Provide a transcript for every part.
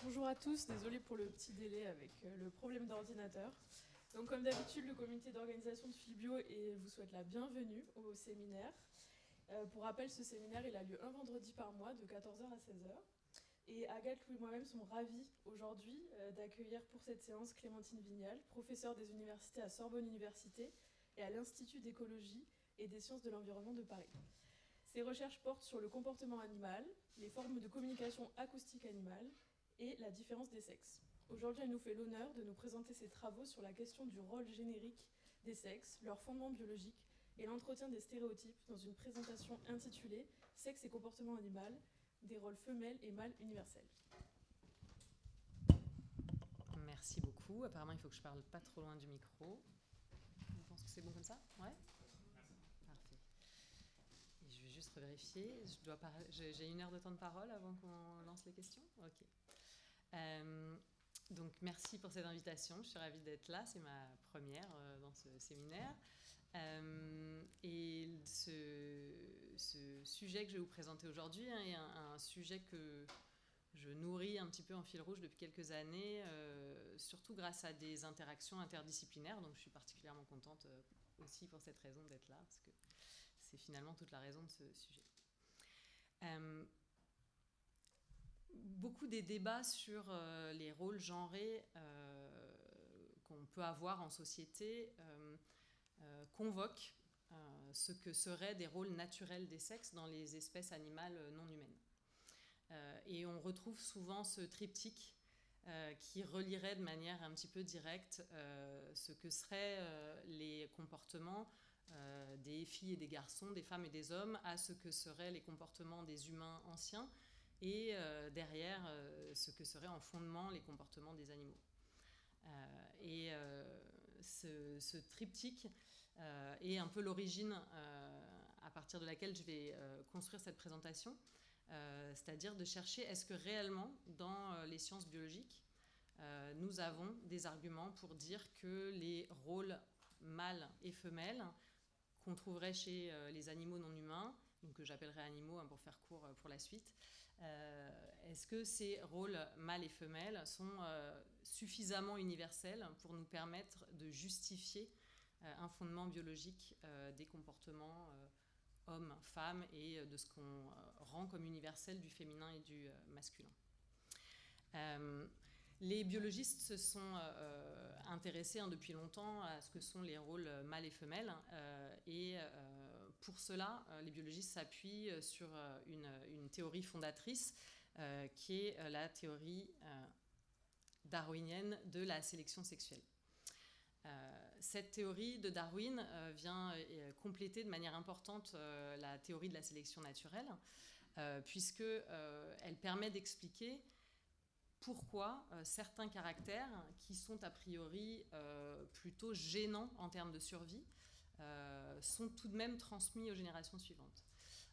Bonjour à tous, désolé pour le petit délai avec le problème d'ordinateur. Donc comme d'habitude, le comité d'organisation de Filbio vous souhaite la bienvenue au séminaire. Pour rappel, ce séminaire il a lieu un vendredi par mois de 14h à 16h. Et Agathe, Louis et moi-même sommes ravis aujourd'hui d'accueillir pour cette séance Clémentine Vignal, professeure des universités à Sorbonne Université et à l'Institut d'écologie et des sciences de l'environnement de Paris. Ses recherches portent sur le comportement animal, les formes de communication acoustique animale et la différence des sexes. Aujourd'hui, elle nous fait l'honneur de nous présenter ses travaux sur la question du rôle générique des sexes, leurs fondements biologiques et l'entretien des stéréotypes dans une présentation intitulée « Sexe et comportement animal, des rôles femelles et mâles universels ». Merci beaucoup. Apparemment, il faut que je parle pas trop loin du micro. Je pense que c'est bon comme ça ? Ouais ? Parfait. Et je vais juste revérifier. J'ai 1 heure de temps de parole avant qu'on lance les questions ? Ok. Donc, merci pour cette invitation. Je suis ravie d'être là. C'est ma première dans ce séminaire. Et ce sujet que je vais vous présenter aujourd'hui est un sujet que je nourris un petit peu en fil rouge depuis quelques années, surtout grâce à des interactions interdisciplinaires. Donc, je suis particulièrement contente aussi pour cette raison d'être là, parce que c'est finalement toute la raison de ce sujet. Beaucoup des débats sur les rôles genrés qu'on peut avoir en société convoquent ce que seraient des rôles naturels des sexes dans les espèces animales non humaines. Et on retrouve souvent ce triptyque qui relierait de manière un petit peu directe ce que seraient les comportements des filles et des garçons, des femmes et des hommes, à ce que seraient les comportements des humains anciens et derrière ce que seraient en fondement les comportements des animaux. Ce triptyque est un peu l'origine à partir de laquelle je vais construire cette présentation, c'est-à-dire de chercher est-ce que réellement dans les sciences biologiques nous avons des arguments pour dire que les rôles mâles et femelles qu'on trouverait chez les animaux non humains, donc que j'appellerai animaux pour faire court pour la suite, est-ce que ces rôles mâles et femelles sont suffisamment universels pour nous permettre de justifier un fondement biologique des comportements hommes, femmes et de ce qu'on rend comme universel du féminin et du masculin. Les biologistes se sont intéressés depuis longtemps à ce que sont les rôles mâles et femelles et pour cela, les biologistes s'appuient sur une théorie fondatrice qui est la théorie darwinienne de la sélection sexuelle. Cette théorie de Darwin vient compléter de manière importante la théorie de la sélection naturelle puisqu'elle permet d'expliquer pourquoi certains caractères qui sont a priori plutôt gênants en termes de survie sont tout de même transmis aux générations suivantes.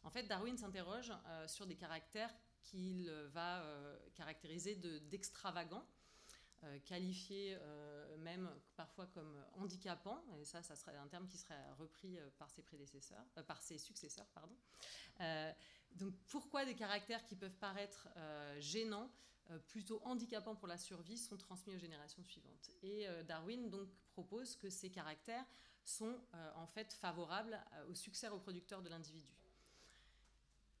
En fait, Darwin s'interroge sur des caractères qu'il va caractériser d'extravagants, qualifiés même parfois comme handicapants, et ça serait un terme qui serait repris par ses successeurs. Donc pourquoi des caractères qui peuvent paraître gênants, plutôt handicapants pour la survie, sont transmis aux générations suivantes. Et Darwin donc propose que ces caractères sont en fait favorables au succès reproducteur de l'individu.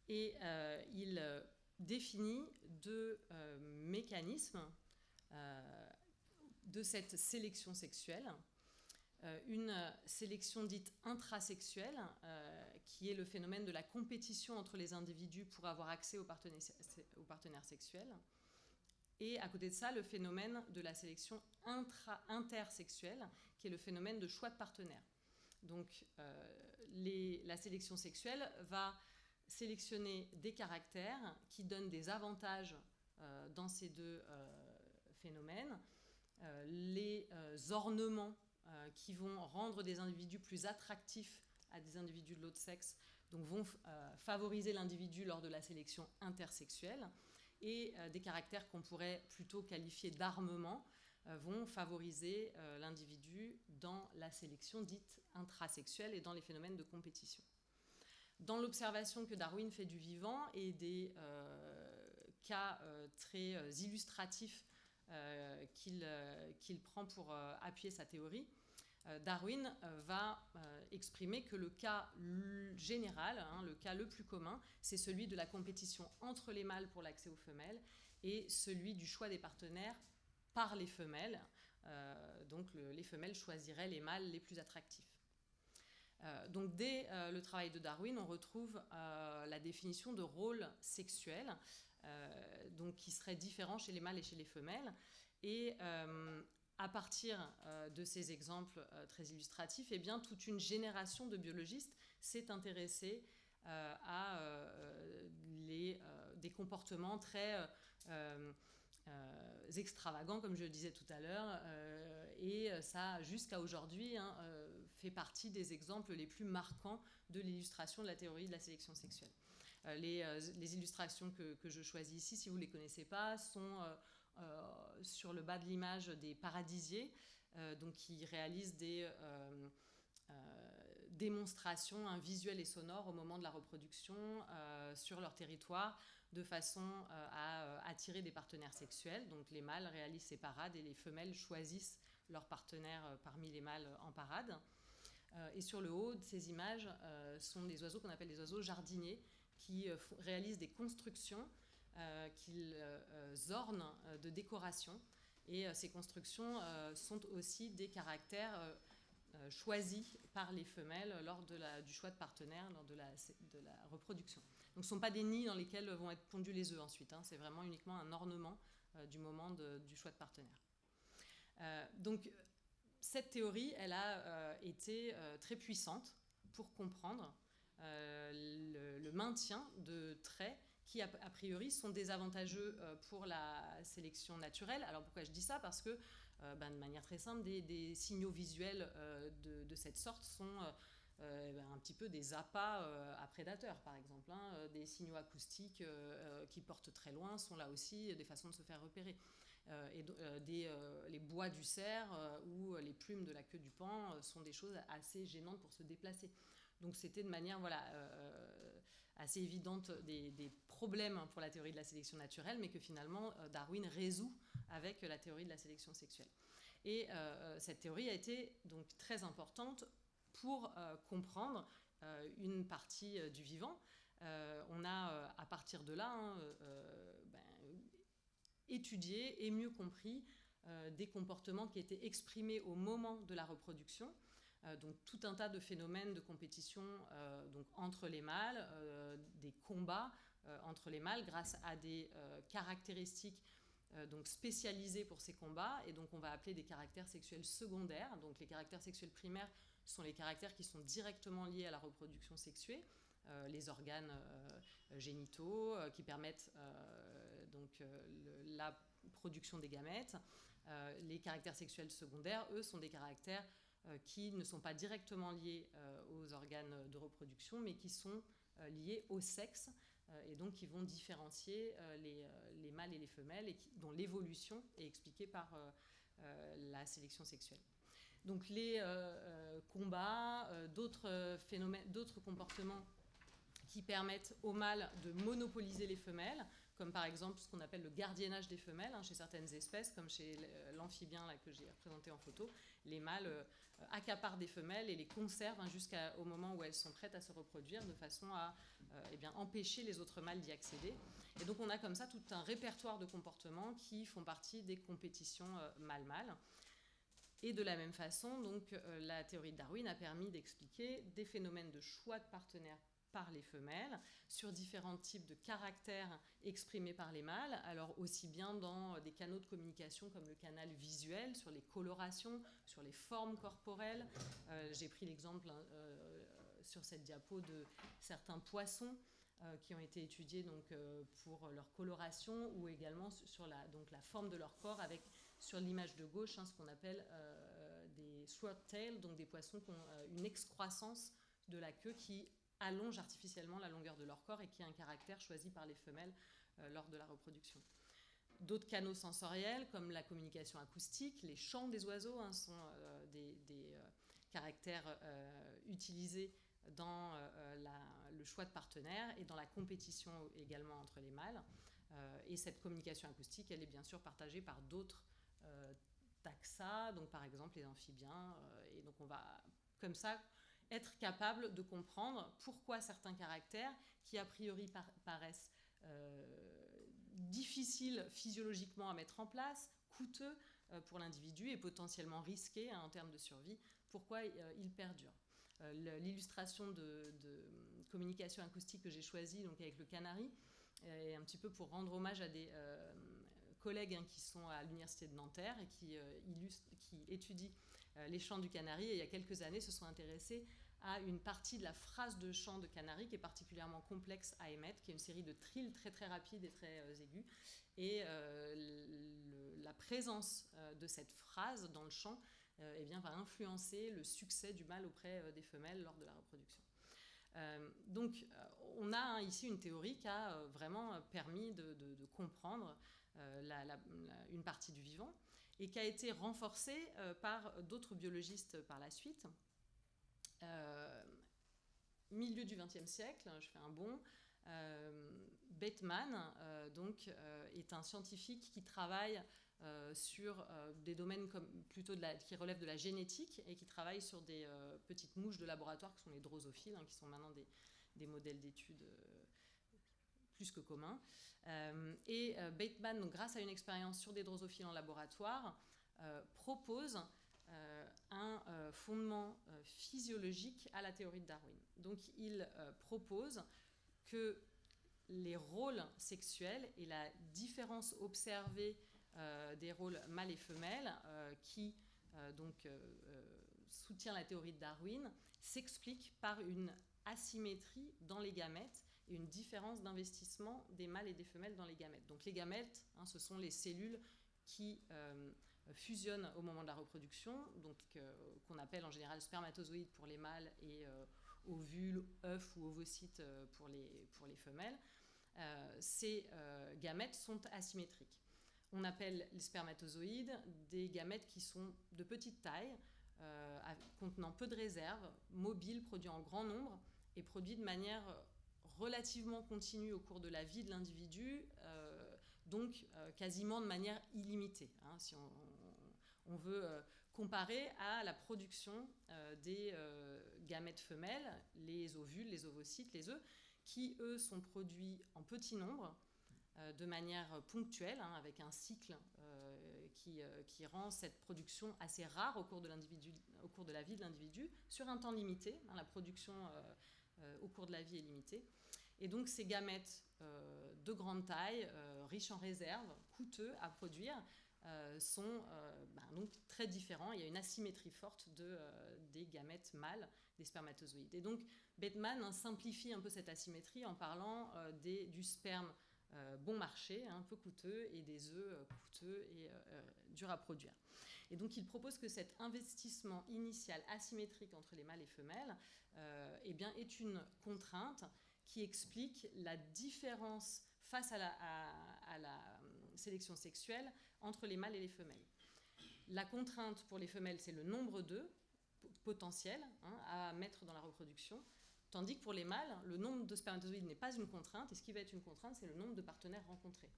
Et il définit 2 mécanismes de cette sélection sexuelle. Une sélection dite intrasexuelle, qui est le phénomène de la compétition entre les individus pour avoir accès aux partenaires sexuels. Et à côté de ça, le phénomène de la sélection intersexuelle, qui est le phénomène de choix de partenaires. Donc, la sélection sexuelle va sélectionner des caractères qui donnent des avantages dans ces 2 phénomènes. Les ornements qui vont rendre des individus plus attractifs à des individus de l'autre sexe, donc vont favoriser l'individu lors de la sélection intersexuelle, et des caractères qu'on pourrait plutôt qualifier d'armement vont favoriser l'individu dans la sélection dite intrasexuelle et dans les phénomènes de compétition. Dans l'observation que Darwin fait du vivant et des cas très illustratif qu'il prend pour appuyer sa théorie, Darwin va exprimer que le cas général, le cas le plus commun, c'est celui de la compétition entre les mâles pour l'accès aux femelles et celui du choix des partenaires par les femelles. Donc les femelles choisiraient les mâles les plus attractifs. Donc dès le travail de Darwin, on retrouve la définition de rôle sexuel, donc qui serait différent chez les mâles et chez les femelles. Et à partir de ces exemples très illustratifs, eh bien, toute une génération de biologistes s'est intéressée à des comportements très extravagants, comme je le disais tout à l'heure, et ça, jusqu'à aujourd'hui, fait partie des exemples les plus marquants de l'illustration de la théorie de la sélection sexuelle. Les illustrations que je choisis ici, si vous ne les connaissez pas, sont sur le bas de l'image des paradisiers, donc qui réalisent des démonstrations visuelles et sonores au moment de la reproduction sur leur territoire, de façon à attirer des partenaires sexuels. Donc les mâles réalisent ces parades et les femelles choisissent leurs partenaires parmi les mâles en parade. Et sur le haut de ces images sont des oiseaux qu'on appelle des oiseaux jardiniers qui réalisent des constructions qu'ils ornent de décoration. Et ces constructions sont aussi des caractères choisis par les femelles lors du choix de partenaires, lors de la reproduction. Donc ce ne sont pas des nids dans lesquels vont être pondus les œufs ensuite, c'est vraiment uniquement un ornement du moment du choix de partenaire. Donc cette théorie, elle a été très puissante pour comprendre le maintien de traits qui, a priori, sont désavantageux pour la sélection naturelle. Alors pourquoi je dis ça ? Parce que, de manière très simple, des signaux visuels de cette sorte sont un petit peu des appâts à prédateurs, par exemple. Des signaux acoustiques qui portent très loin sont là aussi des façons de se faire repérer. Les bois du cerf ou les plumes de la queue du paon sont des choses assez gênantes pour se déplacer. Donc c'était de manière assez évidente des problèmes pour la théorie de la sélection naturelle, mais que finalement Darwin résout avec la théorie de la sélection sexuelle. Et cette théorie a été donc très importante pour comprendre une partie du vivant. On a à partir de là étudié et mieux compris des comportements qui étaient exprimés au moment de la reproduction. Donc tout un tas de phénomènes de compétition donc entre les mâles, des combats entre les mâles grâce à des caractéristiques donc spécialisées pour ces combats, et donc on va appeler des caractères sexuels secondaires. Donc les caractères sexuels primaires sont les caractères qui sont directement liés à la reproduction sexuée, les organes génitaux qui permettent la production des gamètes. Les caractères sexuels secondaires, eux, sont des caractères qui ne sont pas directement liés aux organes de reproduction, mais qui sont liés au sexe, et donc qui vont différencier les mâles et les femelles, et dont l'évolution est expliquée par la sélection sexuelle. Donc les combats, d'autres phénomènes, d'autres comportements qui permettent aux mâles de monopoliser les femelles, comme par exemple ce qu'on appelle le gardiennage des femelles, chez certaines espèces, comme chez l'amphibien que j'ai représenté en photo. Les mâles accaparent des femelles et les conservent jusqu'au moment où elles sont prêtes à se reproduire, de façon à empêcher les autres mâles d'y accéder. Et donc on a comme ça tout un répertoire de comportements qui font partie des compétitions mâle-mâle. Et de la même façon, donc, la théorie de Darwin a permis d'expliquer des phénomènes de choix de partenaires par les femelles, sur différents types de caractères exprimés par les mâles, alors aussi bien dans des canaux de communication comme le canal visuel, sur les colorations, sur les formes corporelles. J'ai pris l'exemple sur cette diapo de certains poissons qui ont été étudiés pour leur coloration, ou également sur la forme de leur corps, avec sur l'image de gauche ce qu'on appelle des swordtails, donc des poissons qui ont une excroissance de la queue qui allonge artificiellement la longueur de leur corps et qui a un caractère choisi par les femelles lors de la reproduction. D'autres canaux sensoriels, comme la communication acoustique, les chants des oiseaux sont des caractères utilisés dans le choix de partenaires et dans la compétition également entre les mâles. Et cette communication acoustique, elle est bien sûr partagée par d'autres taxa, donc par exemple les amphibiens. Et donc on va comme ça être capable de comprendre pourquoi certains caractères qui a priori paraissent difficiles physiologiquement à mettre en place, coûteux pour l'individu et potentiellement risqués en termes de survie, pourquoi ils perdurent. L'illustration de communication acoustique que j'ai choisie donc avec le canari est un petit peu pour rendre hommage à des collègues qui sont à l'université de Nanterre et qui étudient les chants du canari et il y a quelques années se sont intéressés à une partie de la phrase de chant de canari qui est particulièrement complexe à émettre, qui est une série de trilles très très rapides et très aigus. Et la présence de cette phrase dans le chant eh bien, va influencer le succès du mâle auprès des femelles lors de la reproduction. Donc on a ici une théorie qui a vraiment permis de comprendre une partie du vivant et qui a été renforcée par d'autres biologistes par la suite. Milieu du XXe siècle, je fais un bond, Bateman est un scientifique qui travaille sur des domaines qui relèvent de la génétique et qui travaille sur des petites mouches de laboratoire qui sont les drosophiles, qui sont maintenant des modèles d'études plus que communs. Et Bateman, donc, grâce à une expérience sur des drosophiles en laboratoire, propose un fondement physiologique à la théorie de Darwin. Donc il propose que les rôles sexuels et la différence observée des rôles mâles et femelles qui soutient la théorie de Darwin s'explique par une asymétrie dans les gamètes et une différence d'investissement des mâles et des femelles dans les gamètes. Donc les gamètes, ce sont les cellules qui fusionnent au moment de la reproduction, qu'on appelle en général spermatozoïdes pour les mâles et ovules, œufs ou ovocytes pour les femelles. Ces gamètes sont asymétriques. On appelle les spermatozoïdes des gamètes qui sont de petite taille, contenant peu de réserves, mobiles, produits en grand nombre et produits de manière relativement continue au cours de la vie de l'individu, donc quasiment de manière illimitée. Si on veut comparer à la production des gamètes femelles, les ovules, les ovocytes, les œufs, qui eux sont produits en petit nombre, de manière ponctuelle, avec un cycle qui rend cette production assez rare au cours de la vie de l'individu, sur un temps limité. La production au cours de la vie est limitée. Et donc ces gamètes de grande taille, riches en réserves, coûteux à produire, sont donc très différents. Il y a une asymétrie forte des gamètes mâles, des spermatozoïdes. Et donc Bateman simplifie un peu cette asymétrie en parlant du sperme bon marché, un peu coûteux, et des œufs coûteux et durs à produire. Et donc il propose que cet investissement initial asymétrique entre les mâles et femelles est une contrainte qui explique la différence face à la sélection sexuelle entre les mâles et les femelles. La contrainte pour les femelles, c'est le nombre d'œufs potentiels à mettre dans la reproduction, tandis que pour les mâles, le nombre de spermatozoïdes n'est pas une contrainte, et ce qui va être une contrainte, c'est le nombre de partenaires rencontrés.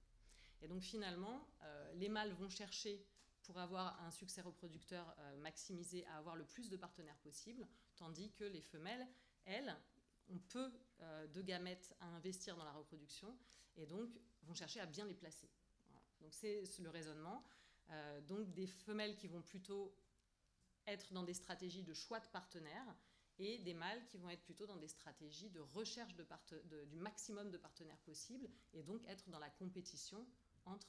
Et donc finalement, les mâles vont chercher, pour avoir un succès reproducteur maximisé, à avoir le plus de partenaires possible, tandis que les femelles, elles, ont peu de gamètes à investir dans la reproduction, et donc vont chercher à bien les placer. Voilà. Donc c'est le raisonnement. Donc des femelles qui vont plutôt être dans des stratégies de choix de partenaires, et des mâles qui vont être plutôt dans des stratégies de recherche du maximum de partenaires possibles, et donc être dans la compétition entre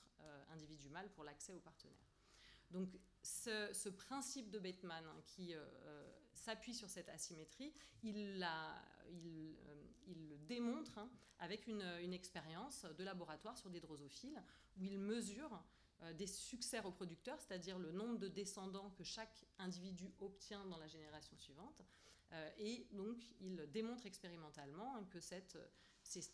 individus mâles pour l'accès aux partenaires. Donc ce principe de Bateman qui s'appuie sur cette asymétrie, il le démontre avec une expérience de laboratoire sur des drosophiles, où il mesure des succès reproducteurs, c'est-à-dire le nombre de descendants que chaque individu obtient dans la génération suivante. Et donc, il démontre expérimentalement que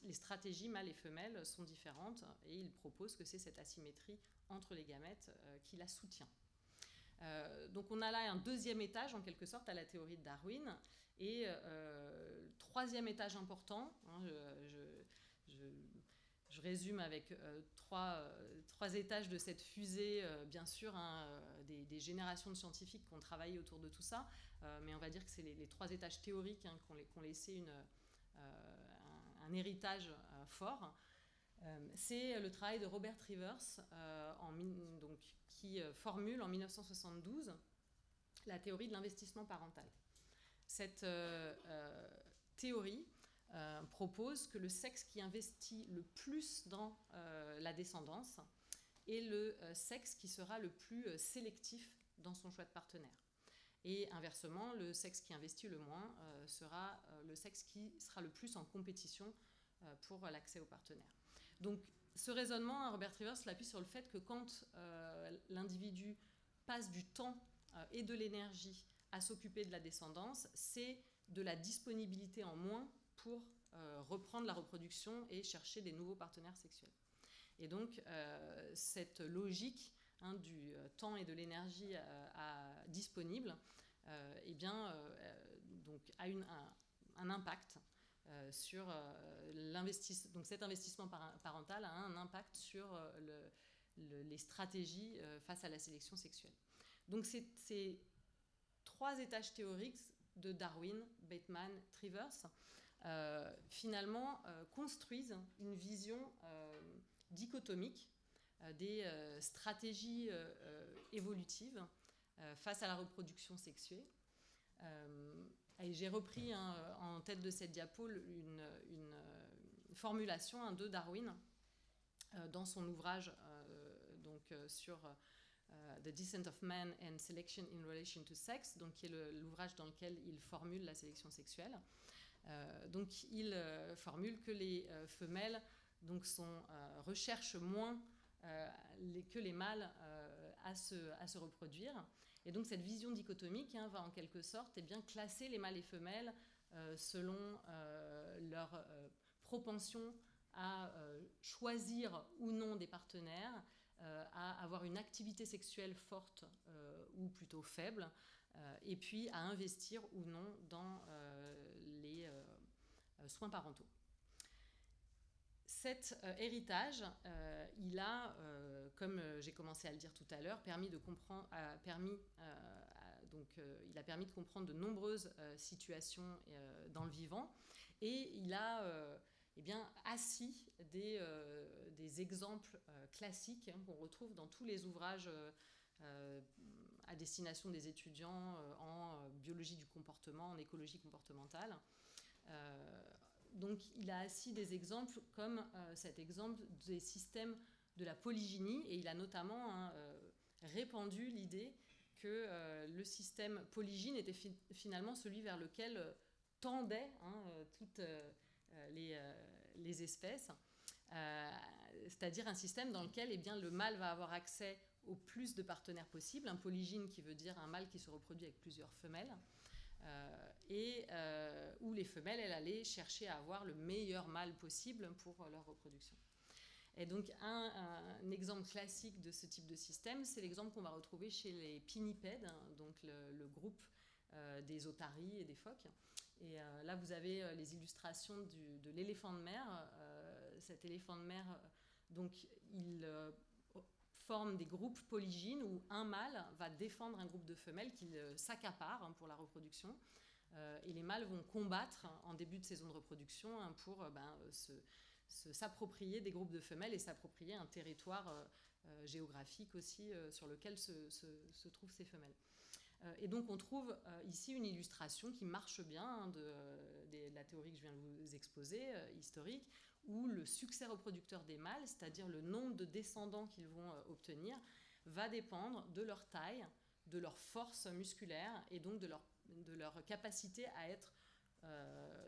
les stratégies mâles et femelles sont différentes, et il propose que c'est cette asymétrie entre les gamètes qui la soutient. Donc on a là un deuxième étage, en quelque sorte, à la théorie de Darwin. Et troisième étage important, je je résume avec trois étages de cette fusée, bien sûr, des générations de scientifiques qui ont travaillé autour de tout ça, mais on va dire que c'est les 3 étages théoriques qui ont laissé un héritage fort. C'est le travail de Robert Rivers, qui formule en 1972 la théorie de l'investissement parental. Cette théorie propose que le sexe qui investit le plus dans la descendance est le sexe qui sera le plus sélectif dans son choix de partenaire. Et inversement, le sexe qui investit le moins sera le sexe qui sera le plus en compétition pour l'accès au partenaire. Donc ce raisonnement, Robert Rivers l'appuie sur le fait que quand l'individu passe du temps et de l'énergie à s'occuper de la descendance, c'est de la disponibilité en moins pour reprendre la reproduction et chercher des nouveaux partenaires sexuels. Et donc cette logique du temps et de l'énergie disponible donc a un impact sur l'investissement. Donc cet investissement parental a un impact sur les stratégies face à la sélection sexuelle. Donc ces 3 étages théoriques de Darwin, Bateman, Rivers finalement construisent une vision dichotomique des stratégies évolutives face à la reproduction sexuée. Et j'ai repris en tête de cette diapo une formulation de Darwin dans son ouvrage sur The Descent of Man and Selection in Relation to Sex, donc qui est l'ouvrage dans lequel il formule la sélection sexuelle. Donc il formule que les femelles recherchent moins que les mâles à se reproduire. Et donc cette vision dichotomique va en quelque sorte classer les mâles et femelles selon leur propension à choisir ou non des partenaires, à avoir une activité sexuelle forte ou plutôt faible, et puis à investir ou non dans les soins parentaux. Cet héritage, il a, comme j'ai commencé à le dire tout à l'heure, permis de comprendre de nombreuses situations dans le vivant, et il a assis des exemples classiques qu'on retrouve dans tous les ouvrages à destination des étudiants en biologie du comportement, en écologie comportementale. Donc il a assis des exemples comme cet exemple des systèmes de la polygynie, et il a notamment répandu l'idée que le système polygyne était finalement celui vers lequel tendaient toutes les espèces, c'est-à-dire un système dans lequel le mâle va avoir accès au plus de partenaires possible, un polygyne qui veut dire un mâle qui se reproduit avec plusieurs femelles, où les femelles, elles allaient chercher à avoir le meilleur mâle possible pour leur reproduction. Et donc un exemple classique de ce type de système, c'est l'exemple qu'on va retrouver chez les pinnipèdes, donc le groupe des otaries et des phoques. Et là, vous avez les illustrations de l'éléphant de mer. Cet éléphant de mer, donc, il forme des groupes polygynes où un mâle va défendre un groupe de femelles qu'il s'accapare pour la reproduction. Et les mâles vont combattre en début de saison de reproduction pour s'approprier des groupes de femelles et s'approprier un territoire géographique aussi sur lequel se trouvent ces femelles. Et donc on trouve ici une illustration qui marche bien de la théorie que je viens de vous exposer, historique, où le succès reproducteur des mâles, c'est-à-dire le nombre de descendants qu'ils vont obtenir, va dépendre de leur taille, de leur force musculaire et donc de leur capacité à être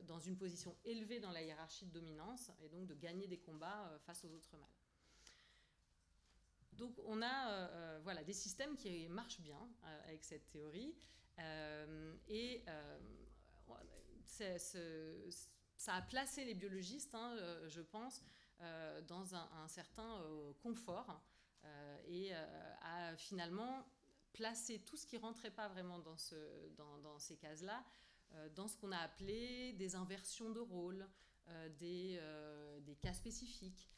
dans une position élevée dans la hiérarchie de dominance et donc de gagner des combats face aux autres mâles. Donc on a des systèmes qui marchent bien avec cette théorie, et ça a placé les biologistes, je pense, dans un certain confort, et a finalement placé tout ce qui ne rentrait pas vraiment dans ces cases-là, dans ce qu'on a appelé des inversions de rôle, des cas spécifiques.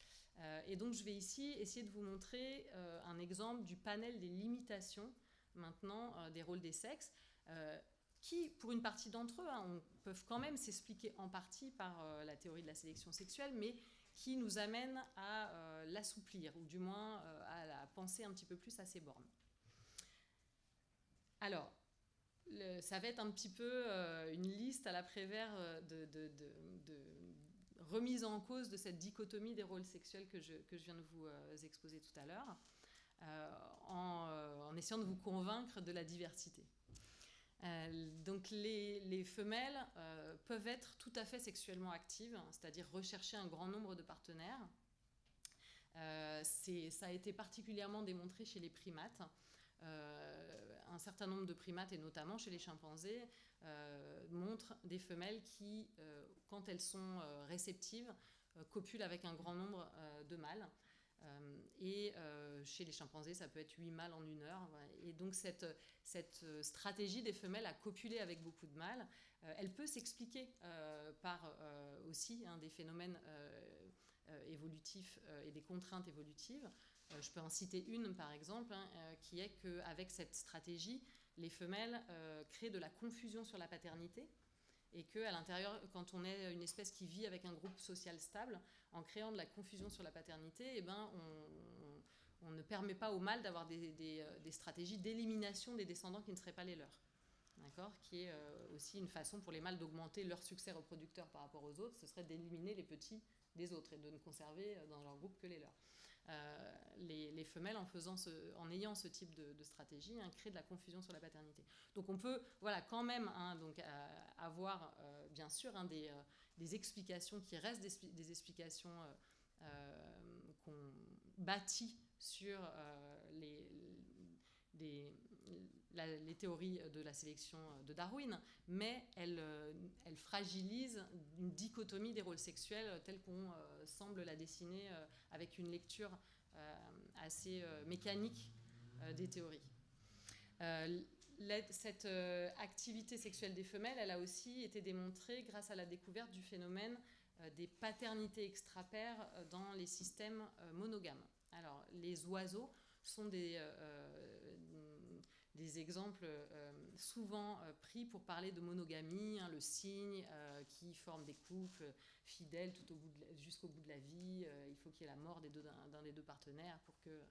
Et donc je vais ici essayer de vous montrer un exemple du panel des limitations maintenant des rôles des sexes, qui, pour une partie d'entre eux, peuvent quand même s'expliquer en partie par la théorie de la sélection sexuelle, mais qui nous amène à l'assouplir, ou du moins à la penser un petit peu plus à ses bornes. Alors, ça va être un petit peu une liste à la Prévert de remise en cause de cette dichotomie des rôles sexuels que je viens de vous exposer tout à l'heure, en essayant de vous convaincre de la diversité. Donc les femelles peuvent être tout à fait sexuellement actives, c'est-à-dire rechercher un grand nombre de partenaires. Ça a été particulièrement démontré chez les primates. Un certain nombre de primates, et notamment chez les chimpanzés, montrent des femelles qui, quand elles sont réceptives, copulent avec un grand nombre de mâles. Et chez les chimpanzés, ça peut être 8 mâles en 1 heure. Et donc cette stratégie des femelles à copuler avec beaucoup de mâles, elle peut s'expliquer par aussi des phénomènes évolutifs et des contraintes évolutives. Je peux en citer une, par exemple, qui est qu'avec cette stratégie, les femelles créent de la confusion sur la paternité, et qu'à l'intérieur, quand on est une espèce qui vit avec un groupe social stable, en créant de la confusion sur la paternité, on ne permet pas aux mâles d'avoir des stratégies d'élimination des descendants qui ne seraient pas les leurs. D'accord ? Qui est aussi une façon pour les mâles d'augmenter leur succès reproducteur par rapport aux autres, ce serait d'éliminer les petits des autres et de ne conserver dans leur groupe que les leurs. Les femelles, en ayant ce type de stratégie, créent de la confusion sur la paternité. Donc on peut quand même avoir bien sûr des explications qui restent des explications qu'on bâtit sur les théories de la sélection de Darwin, mais elles fragilisent une dichotomie des rôles sexuels telle qu'on semble la dessiner avec une lecture assez mécanique des théories. Cette activité sexuelle des femelles, elle a aussi été démontrée grâce à la découverte du phénomène des paternités extrapaires dans les systèmes monogames. Alors, les oiseaux sont des exemples souvent pris pour parler de monogamie, le cygne qui forme des couples fidèles jusqu'au bout de la vie. Il faut qu'il y ait la mort d'un des deux partenaires pour que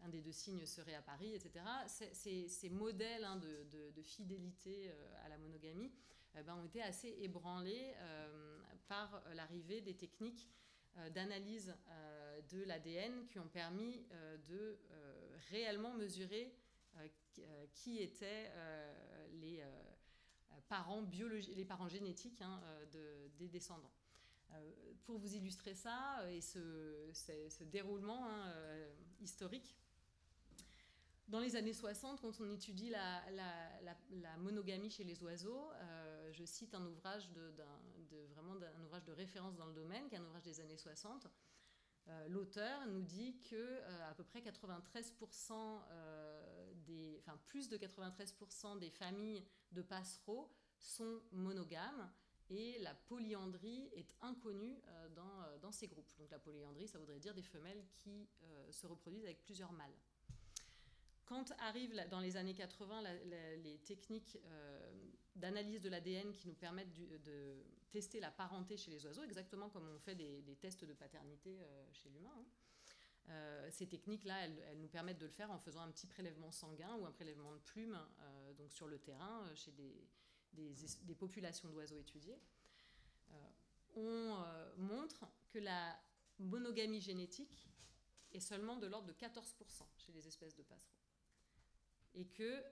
un des deux cygnes se réapparie, etc. Ces modèles de fidélité à la monogamie ont été assez ébranlés par l'arrivée des techniques d'analyse de l'ADN qui ont permis de réellement mesurer qui étaient les parents génétiques des descendants. Pour vous illustrer ça et ce déroulement historique, dans les années 60, quand on étudie la monogamie chez les oiseaux, je cite un ouvrage un ouvrage de référence dans le domaine, qui est un ouvrage des années 60. L'auteur nous dit qu'à peu près 93%, plus de 93% des familles de passereaux sont monogames, et la polyandrie est inconnue dans ces groupes. Donc la polyandrie, ça voudrait dire des femelles qui se reproduisent avec plusieurs mâles. Quand arrivent dans les années 80 les techniques d'analyse de l'ADN qui nous permettent de tester la parenté chez les oiseaux, exactement comme on fait des tests de paternité chez l'humain, ces techniques-là, elles nous permettent de le faire en faisant un petit prélèvement sanguin ou un prélèvement de plumes donc sur le terrain chez des populations d'oiseaux étudiées. On montre que la monogamie génétique est seulement de l'ordre de 14% chez les espèces de passereaux. Et que,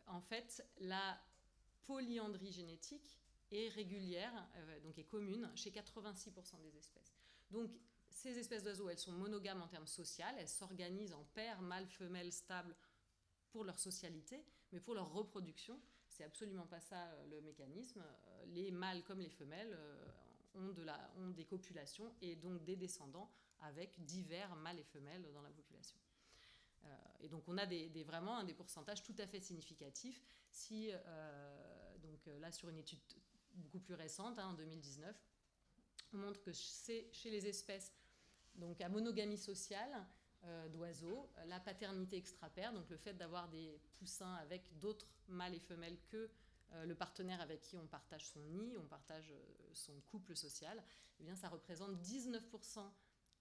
en fait, la polyandrie génétique est régulière, donc est commune, chez 86% des espèces. Donc, ces espèces d'oiseaux, elles sont monogames en termes sociaux, elles s'organisent en paires mâles-femelles stables pour leur socialité, mais pour leur reproduction, c'est absolument pas ça le mécanisme. Les mâles comme les femelles ont des copulations et donc des descendants avec divers mâles et femelles dans la population. Et donc on a vraiment des pourcentages tout à fait significatifs. Donc là, sur une étude beaucoup plus récente, en 2019, On montre que chez les espèces donc à monogamie sociale d'oiseaux, la paternité extra-paire, donc le fait d'avoir des poussins avec d'autres mâles et femelles que le partenaire avec qui on partage son nid, on partage son couple social, eh bien ça représente 19%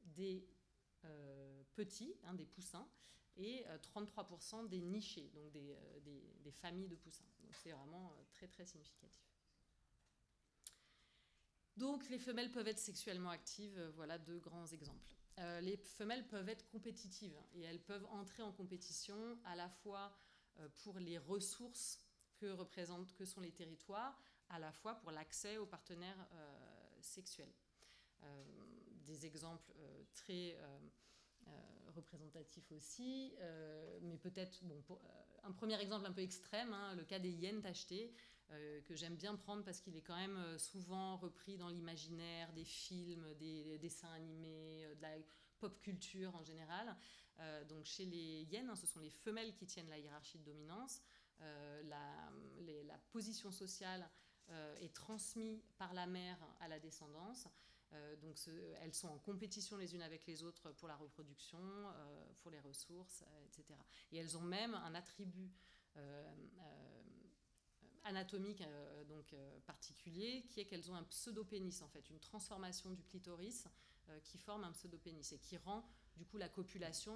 des petits, des poussins, et 33% des nichés, donc des familles de poussins. Donc c'est vraiment très très significatif. Donc les femelles peuvent être sexuellement actives, voilà 2 grands exemples. Les femelles peuvent être compétitives et elles peuvent entrer en compétition à la fois pour les ressources que sont les territoires, à la fois pour l'accès aux partenaires sexuels. Des exemples très représentatifs aussi, mais peut-être un premier exemple un peu extrême, le cas des hyènes tachetées, que j'aime bien prendre parce qu'il est quand même souvent repris dans l'imaginaire des films, des dessins animés, de la pop culture en général. Donc chez les hyènes, ce sont les femelles qui tiennent la hiérarchie de dominance. La position sociale est transmise par la mère à la descendance. Donc elles sont en compétition les unes avec les autres pour la reproduction, pour les ressources, etc. Et elles ont même un attribut anatomique particulier, qui est qu'elles ont un pseudopénis, en fait, une transformation du clitoris qui forme un pseudopénis et qui rend du coup la copulation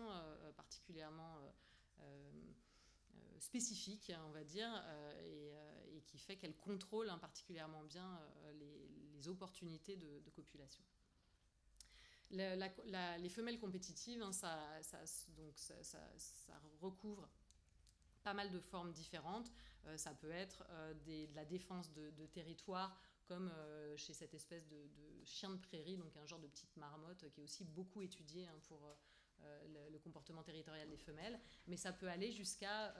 particulièrement spécifique, on va dire, et qui fait qu'elles contrôlent particulièrement bien les opportunités de copulation. Les femelles compétitives, ça recouvre pas mal de formes différentes. Ça peut être de la défense de territoire, comme chez cette espèce de chien de prairie, donc un genre de petite marmotte qui est aussi beaucoup étudié pour le comportement territorial des femelles. Mais ça peut aller jusqu'à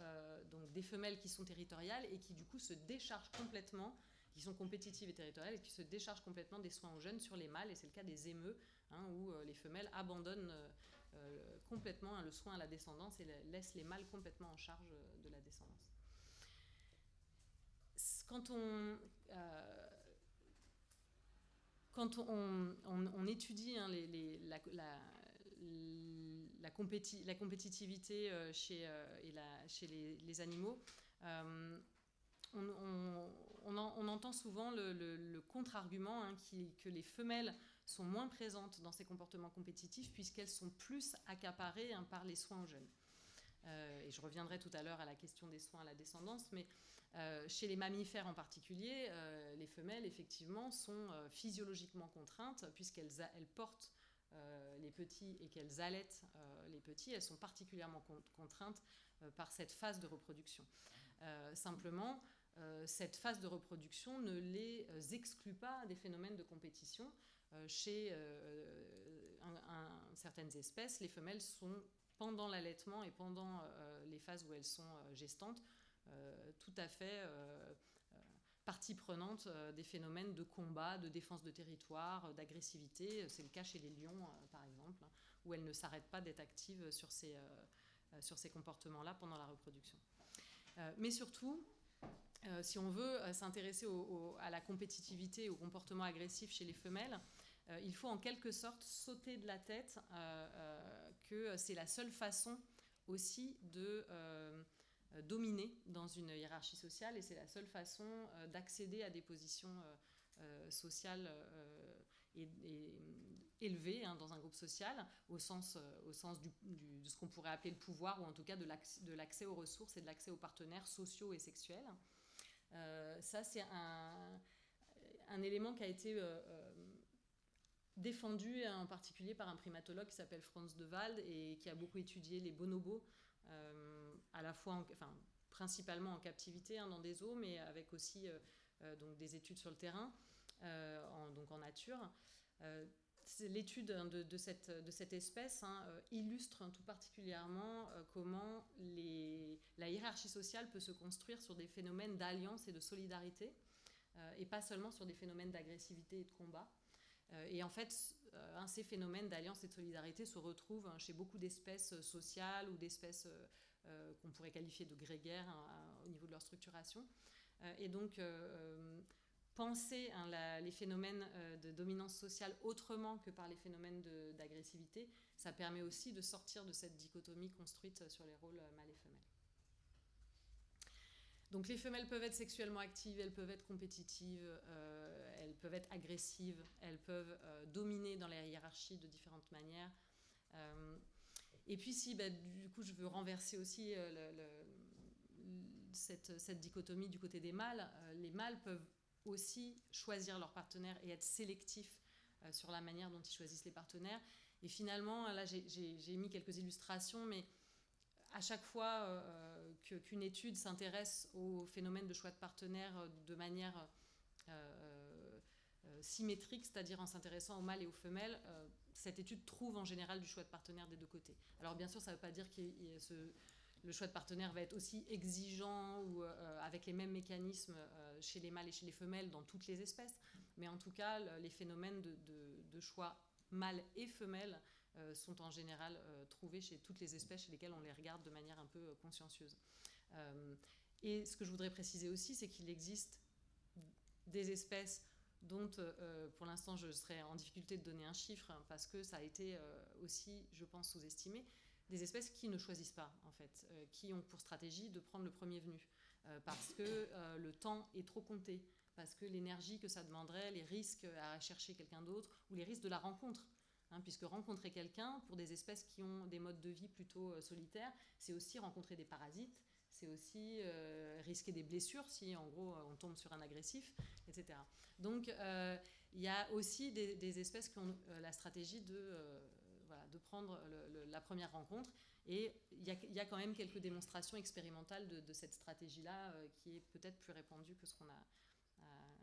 donc des femelles qui sont territoriales et qui du coup se déchargent complètement, qui sont compétitives et territoriales, et qui se déchargent complètement des soins aux jeunes sur les mâles. Et c'est le cas des émeux, où les femelles abandonnent complètement le soin à la descendance et laissent les mâles complètement en charge de la descendance. Quand on étudie la compétitivité chez les animaux, on entend souvent le contre-argument que les femelles sont moins présentes dans ces comportements compétitifs puisqu'elles sont plus accaparées par les soins aux jeunes. Et je reviendrai tout à l'heure à la question des soins à la descendance, mais chez les mammifères en particulier, les femelles, effectivement, sont physiologiquement contraintes puisqu'elles portent les petits et qu'elles allaitent les petits. Elles sont particulièrement contraintes par cette phase de reproduction. Simplement, cette phase de reproduction ne les exclut pas des phénomènes de compétition. Chez certaines espèces, les femelles sont, pendant l'allaitement et pendant les phases où elles sont gestantes, tout à fait partie prenante des phénomènes de combat, de défense de territoire, d'agressivité. C'est le cas chez les lions, par exemple, où elles ne s'arrêtent pas d'être actives sur ces comportements-là pendant la reproduction. Mais surtout, si on veut s'intéresser à la compétitivité et au comportement agressif chez les femelles, il faut en quelque sorte sauter de la tête que c'est la seule façon aussi de dominer dans une hiérarchie sociale, et c'est la seule façon d'accéder à des positions sociales élevées dans un groupe social, au sens de ce qu'on pourrait appeler le pouvoir, ou en tout cas de l'accès aux ressources et de l'accès aux partenaires sociaux et sexuels. Ça, c'est un élément qui a été défendu en particulier par un primatologue qui s'appelle Franz de Waal et qui a beaucoup étudié les bonobos, à la fois principalement en captivité dans des zoos, mais avec aussi donc des études sur le terrain, donc en nature. L'étude de cette espèce illustre tout particulièrement comment la hiérarchie sociale peut se construire sur des phénomènes d'alliance et de solidarité, et pas seulement sur des phénomènes d'agressivité et de combat. Et en fait, ces phénomènes d'alliance et de solidarité se retrouvent chez beaucoup d'espèces sociales ou d'espèces qu'on pourrait qualifier de grégaires au niveau de leur structuration. Et donc, penser les phénomènes de dominance sociale autrement que par les phénomènes d'agressivité, ça permet aussi de sortir de cette dichotomie construite sur les rôles mâles et femelles. Donc les femelles peuvent être sexuellement actives, elles peuvent être compétitives, elles peuvent être agressives, elles peuvent dominer dans les hiérarchies de différentes manières. Et puis si, du coup, je veux renverser aussi cette dichotomie du côté des mâles, les mâles peuvent aussi choisir leurs partenaires et être sélectifs sur la manière dont ils choisissent les partenaires. Et finalement, là, j'ai mis quelques illustrations, mais à chaque fois qu'une étude s'intéresse au phénomène de choix de partenaires de manière symétrique, c'est-à-dire en s'intéressant aux mâles et aux femelles, cette étude trouve en général du choix de partenaires des deux côtés. Alors bien sûr, ça ne veut pas dire que le choix de partenaire va être aussi exigeant ou avec les mêmes mécanismes chez les mâles et chez les femelles dans toutes les espèces, mais en tout cas, les phénomènes de choix mâles et femelles sont en général trouvés chez toutes les espèces chez lesquelles on les regarde de manière un peu consciencieuse. Et ce que je voudrais préciser aussi, c'est qu'il existe des espèces dont, pour l'instant, je serais en difficulté de donner un chiffre, parce que ça a été aussi, je pense, sous-estimé, des espèces qui ne choisissent pas, en fait, qui ont pour stratégie de prendre le premier venu, parce que le temps est trop compté, parce que l'énergie que ça demanderait, les risques à chercher quelqu'un d'autre, ou les risques de la rencontre, puisque rencontrer quelqu'un, pour des espèces qui ont des modes de vie plutôt solitaires, c'est aussi rencontrer des parasites, c'est aussi risquer des blessures si, en gros, on tombe sur un agressif, etc. Donc, il y a aussi des espèces qui ont la stratégie de prendre la première rencontre. Et il y a quand même quelques démonstrations expérimentales de cette stratégie-là qui est peut-être plus répandue que ce qu'on a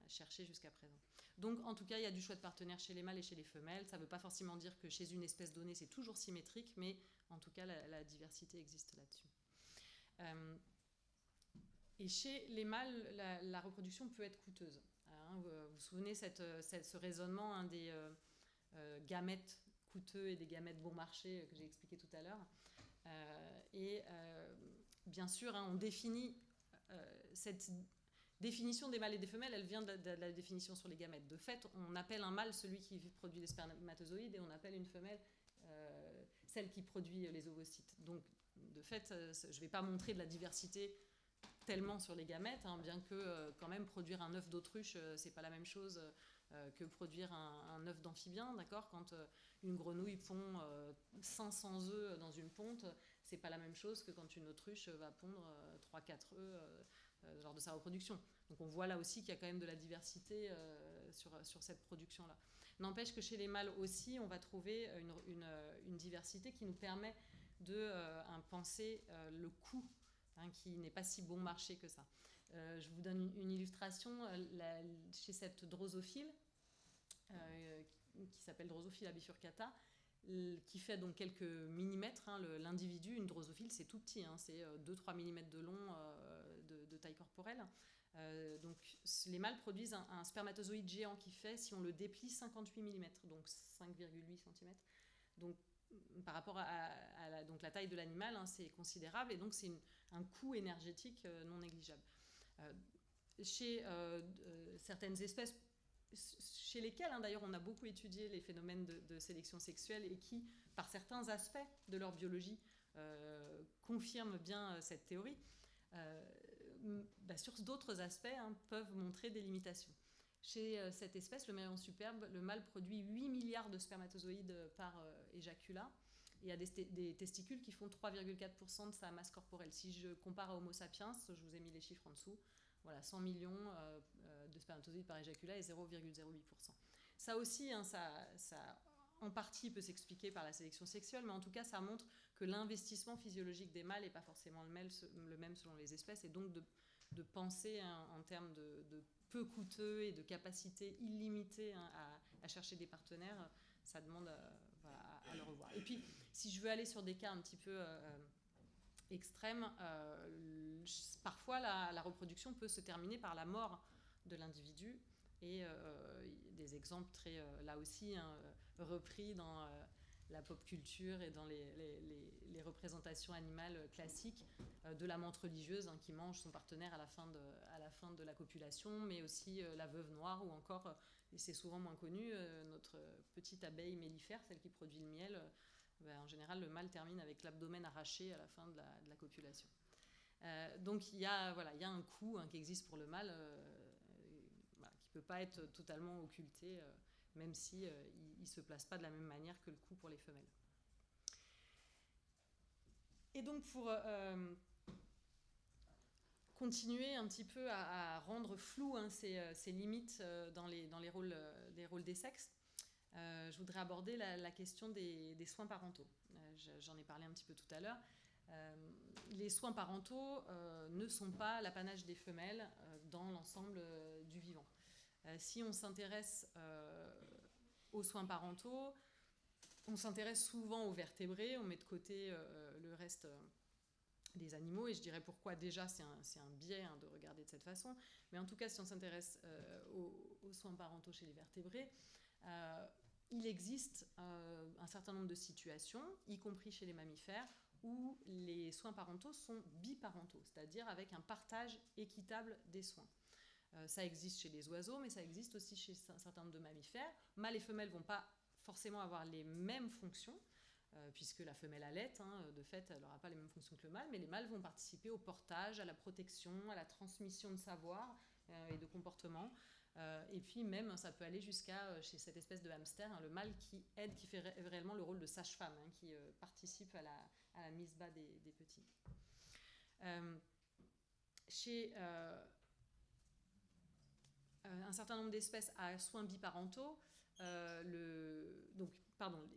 cherché jusqu'à présent. Donc, en tout cas, il y a du choix de partenaires chez les mâles et chez les femelles. Ça ne veut pas forcément dire que chez une espèce donnée, c'est toujours symétrique, mais en tout cas, la diversité existe là-dessus. Et chez les mâles, la reproduction peut être coûteuse. Vous vous souvenez ce raisonnement des gamètes coûteux et des gamètes bon marché que j'ai expliqué tout à l'heure. Bien sûr, on définit cette définition des mâles et des femelles, elle vient de la définition sur les gamètes. De fait, on appelle un mâle celui qui produit les spermatozoïdes et on appelle une femelle celle qui produit les ovocytes. Donc, de fait, je ne vais pas montrer de la diversité tellement sur les gamètes, bien que quand même produire un œuf d'autruche, c'est pas la même chose que produire un œuf d'amphibien, d'accord ? Quand une grenouille pond 500 œufs dans une ponte, c'est pas la même chose que quand une autruche va pondre 3-4 œufs lors de sa reproduction. Donc on voit là aussi qu'il y a quand même de la diversité sur cette production-là. N'empêche que chez les mâles aussi, on va trouver une diversité qui nous permet de penser le coût, qui n'est pas si bon marché que ça. Je vous donne une illustration. Chez cette drosophile, qui s'appelle Drosophila bifurcata, qui fait donc quelques millimètres. L'individu, une drosophile, c'est tout petit, c'est 2-3 mm de long de taille corporelle. Donc les mâles produisent un spermatozoïde géant qui fait, si on le déplie, 58 mm, donc 5,8 cm. Donc par rapport à donc la taille de l'animal, c'est considérable, et donc c'est un coût énergétique non négligeable. Chez certaines espèces, chez lesquelles d'ailleurs on a beaucoup étudié les phénomènes de sélection sexuelle et qui, par certains aspects de leur biologie, confirment bien cette théorie, sur d'autres aspects peuvent montrer des limitations. Chez cette espèce, le mérion superbe, le mâle produit 8 milliards de spermatozoïdes par éjaculat et a des testicules qui font 3,4% de sa masse corporelle. Si je compare à Homo sapiens, je vous ai mis les chiffres en dessous, voilà, 100 millions de spermatozoïdes par éjaculat et 0,08%. Ça aussi, ça en partie peut s'expliquer par la sélection sexuelle, mais en tout cas, ça montre que l'investissement physiologique des mâles n'est pas forcément le même selon les espèces, et donc de penser en termes de peu coûteux et de capacité illimitée à chercher des partenaires, ça demande à le revoir. Et puis, si je veux aller sur des cas un petit peu extrêmes, parfois la reproduction peut se terminer par la mort de l'individu, et des exemples très, là aussi, repris dans la pop culture et dans les représentations animales classiques. de la menthe religieuse qui mange son partenaire à la fin de la copulation, mais aussi la veuve noire, ou encore, et c'est souvent moins connu, notre petite abeille mellifère, celle qui produit le miel. En général, le mâle termine avec l'abdomen arraché à la fin de la copulation. Donc il y a un coût qui existe pour le mâle, qui ne peut pas être totalement occulté, même si il ne se place pas de la même manière que le coût pour les femelles. Et donc pour continuer un petit peu à rendre flou ces limites dans les rôles des sexes, je voudrais aborder la question des soins parentaux. J'en ai parlé un petit peu tout à l'heure. Les soins parentaux ne sont pas l'apanage des femelles dans l'ensemble du vivant. Si on s'intéresse aux soins parentaux, on s'intéresse souvent aux vertébrés, on met de côté le reste des animaux, et je dirais pourquoi déjà c'est un biais de regarder de cette façon, mais en tout cas si on s'intéresse aux soins parentaux chez les vertébrés, il existe un certain nombre de situations, y compris chez les mammifères, où les soins parentaux sont biparentaux, c'est-à-dire avec un partage équitable des soins. Ça existe chez les oiseaux, mais ça existe aussi chez un certain nombre de mammifères. Mâles et femelles ne vont pas forcément avoir les mêmes fonctions, puisque la femelle allaite, de fait, elle n'aura pas les mêmes fonctions que le mâle, mais les mâles vont participer au portage, à la protection, à la transmission de savoir et de comportement. Et puis même, ça peut aller jusqu'à, chez cette espèce de hamster, le mâle qui fait réellement le rôle de sage-femme, qui participe à la mise bas des petits. Chez un certain nombre d'espèces à soins biparentaux, il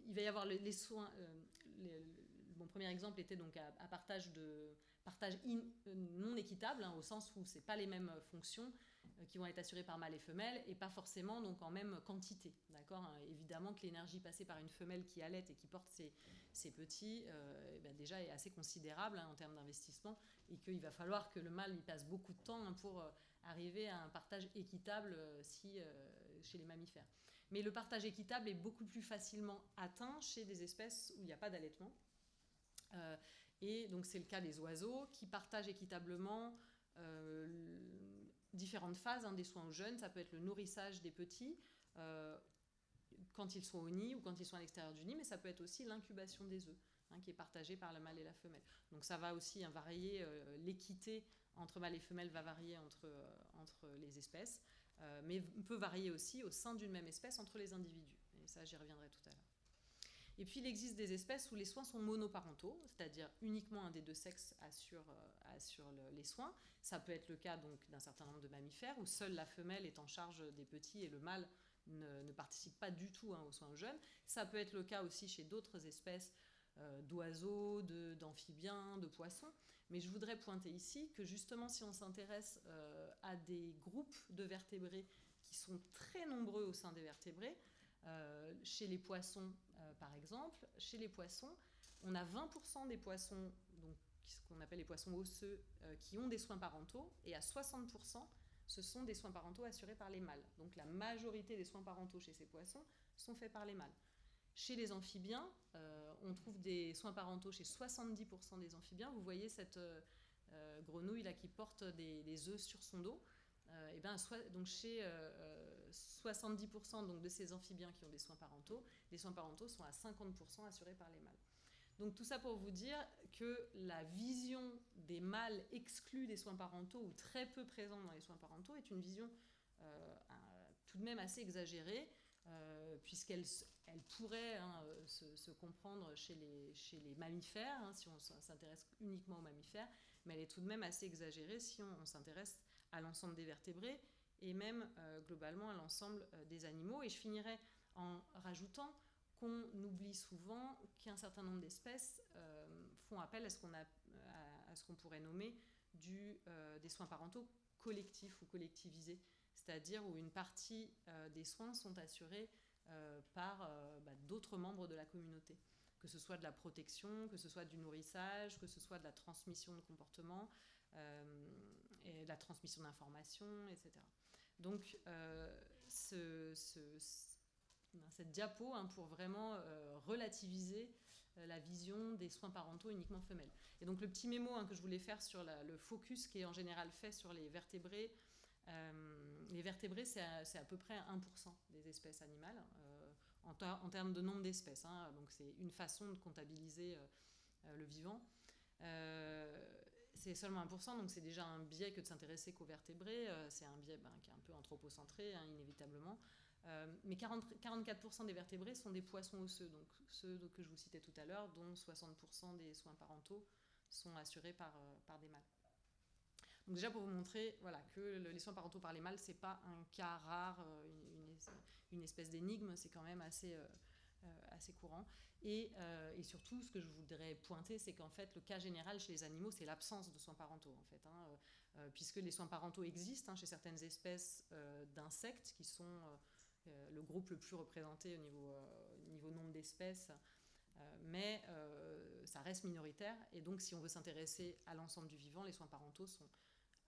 va y avoir les soins. Mon premier exemple était donc à partage non équitable, au sens où c'est pas les mêmes fonctions qui vont être assurées par mâle et femelle, et pas forcément donc en même quantité. D'accord, évidemment que l'énergie passée par une femelle qui allaite et qui porte ses petits, déjà est assez considérable en termes d'investissement, et qu'il va falloir que le mâle y passe beaucoup de temps pour arriver à un partage équitable chez les mammifères. Mais le partage équitable est beaucoup plus facilement atteint chez des espèces où il n'y a pas d'allaitement. Et donc c'est le cas des oiseaux qui partagent équitablement différentes phases des soins aux jeunes. Ça peut être le nourrissage des petits quand ils sont au nid ou quand ils sont à l'extérieur du nid, mais ça peut être aussi l'incubation des œufs qui est partagée par le mâle et la femelle. Donc ça va aussi varier, l'équité entre mâle et femelle va varier entre les espèces, mais peut varier aussi au sein d'une même espèce entre les individus. Et ça, j'y reviendrai tout à l'heure. Et puis, il existe des espèces où les soins sont monoparentaux, c'est-à-dire uniquement un des deux sexes assure les soins. Ça peut être le cas donc d'un certain nombre de mammifères où seule la femelle est en charge des petits et le mâle ne participe pas du tout aux soins aux jeunes. Ça peut être le cas aussi chez d'autres espèces d'oiseaux, d'amphibiens, de poissons. Mais je voudrais pointer ici que justement, si on s'intéresse à des groupes de vertébrés qui sont très nombreux au sein des vertébrés, chez les poissons par exemple, chez les poissons, on a 20% des poissons, donc, ce qu'on appelle les poissons osseux, qui ont des soins parentaux, et à 60%, ce sont des soins parentaux assurés par les mâles. Donc la majorité des soins parentaux chez ces poissons sont faits par les mâles. Chez les amphibiens, on trouve des soins parentaux chez 70% des amphibiens. Vous voyez cette grenouille là qui porte des œufs sur son dos. Donc chez 70% donc de ces amphibiens qui ont des soins parentaux, les soins parentaux sont à 50% assurés par les mâles. Donc tout ça pour vous dire que la vision des mâles exclus des soins parentaux ou très peu présents dans les soins parentaux est une vision tout de même assez exagérée, puisqu'elle pourrait se comprendre chez les mammifères, si on s'intéresse uniquement aux mammifères, mais elle est tout de même assez exagérée si on s'intéresse à l'ensemble des vertébrés et même globalement à l'ensemble des animaux. Et je finirai en rajoutant qu'on oublie souvent qu'un certain nombre d'espèces font appel à ce qu'on pourrait nommer des soins parentaux collectifs ou collectivisés, c'est-à-dire où une partie des soins sont assurés par d'autres membres de la communauté, que ce soit de la protection, que ce soit du nourrissage, que ce soit de la transmission de comportement, et de la transmission d'informations, etc. Donc cette diapo pour vraiment relativiser la vision des soins parentaux uniquement femelles. Et donc le petit mémo que je voulais faire sur le focus qui est en général fait sur les vertébrés. Les vertébrés, c'est à peu près 1% des espèces animales en termes de nombre d'espèces. Donc c'est une façon de comptabiliser le vivant. C'est seulement 1%, donc c'est déjà un biais que de s'intéresser qu'aux vertébrés. C'est un biais qui est un peu anthropocentré, inévitablement. Mais 44% des vertébrés sont des poissons osseux, donc ceux que je vous citais tout à l'heure, dont 60% des soins parentaux sont assurés par des mâles. Donc déjà pour vous montrer que les soins parentaux par les mâles, c'est pas un cas rare, une espèce d'énigme, c'est quand même assez courant. Et surtout, ce que je voudrais pointer, c'est qu'en fait, le cas général chez les animaux, c'est l'absence de soins parentaux, en fait, puisque les soins parentaux existent chez certaines espèces d'insectes, qui sont le groupe le plus représenté au niveau nombre d'espèces, mais ça reste minoritaire. Et donc, si on veut s'intéresser à l'ensemble du vivant, les soins parentaux sont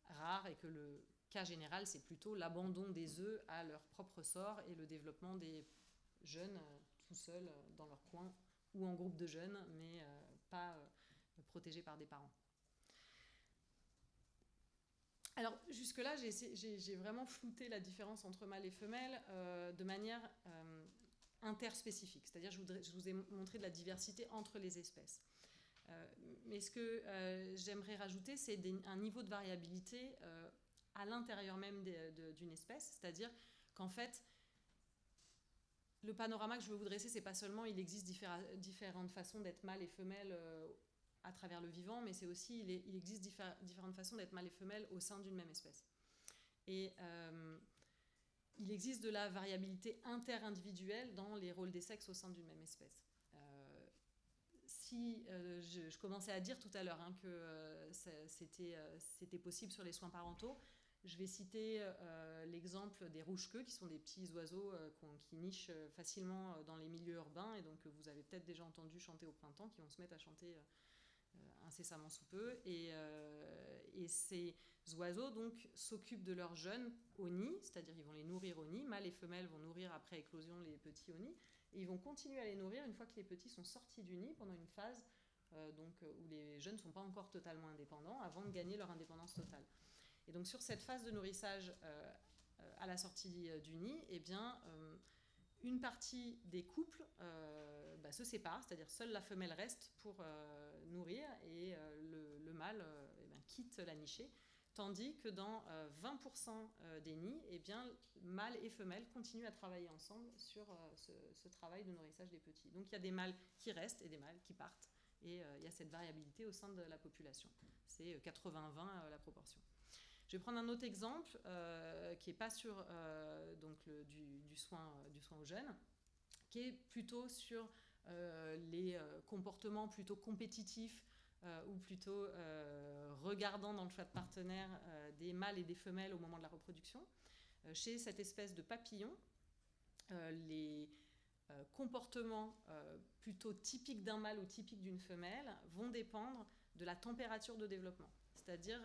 rares, et que le cas général, c'est plutôt l'abandon des œufs à leur propre sort et le développement des jeunes tout seuls dans leur coin ou en groupe de jeunes, mais pas protégés par des parents. Alors jusque-là, j'ai vraiment flouté la différence entre mâles et femelles de manière interspécifique, c'est-à-dire je vous ai montré de la diversité entre les espèces. Mais ce que j'aimerais rajouter, c'est un niveau de variabilité à l'intérieur même d'une espèce, c'est-à-dire qu'en fait, le panorama que je veux vous dresser, c'est pas seulement il existe différentes façons d'être mâle et femelle à travers le vivant, mais c'est aussi il existe différentes façons d'être mâle et femelle au sein d'une même espèce. Et il existe de la variabilité interindividuelle dans les rôles des sexes au sein d'une même espèce. Si je commençais à dire tout à l'heure que c'était possible sur les soins parentaux, je vais citer l'exemple des rouge-queues, qui sont des petits oiseaux qui nichent facilement dans les milieux urbains, et donc vous avez peut-être déjà entendu chanter au printemps, qui vont se mettre à chanter incessamment sous peu. Et ces oiseaux donc s'occupent de leurs jeunes au nid, c'est-à-dire ils vont les nourrir au nid. Mâles et femelles vont nourrir après éclosion les petits au nid, et ils vont continuer à les nourrir une fois que les petits sont sortis du nid, pendant une phase où les jeunes ne sont pas encore totalement indépendants, avant de gagner leur indépendance totale. Et donc sur cette phase de nourrissage à la sortie du nid, une partie des couples se sépare, c'est-à-dire seule la femelle reste pour nourrir, et le mâle quitte la nichée, tandis que dans 20% des nids, mâle et femelle continuent à travailler ensemble sur ce travail de nourrissage des petits. Donc il y a des mâles qui restent et des mâles qui partent, et il y a cette variabilité au sein de la population. C'est 80-20 la proportion. Je vais prendre un autre exemple qui n'est pas sur du soin aux jeunes, qui est plutôt sur les comportements plutôt compétitifs ou plutôt regardant dans le choix de partenaire des mâles et des femelles au moment de la reproduction. Chez cette espèce de papillon, les comportements plutôt typiques d'un mâle ou typiques d'une femelle vont dépendre de la température de développement. C'est-à-dire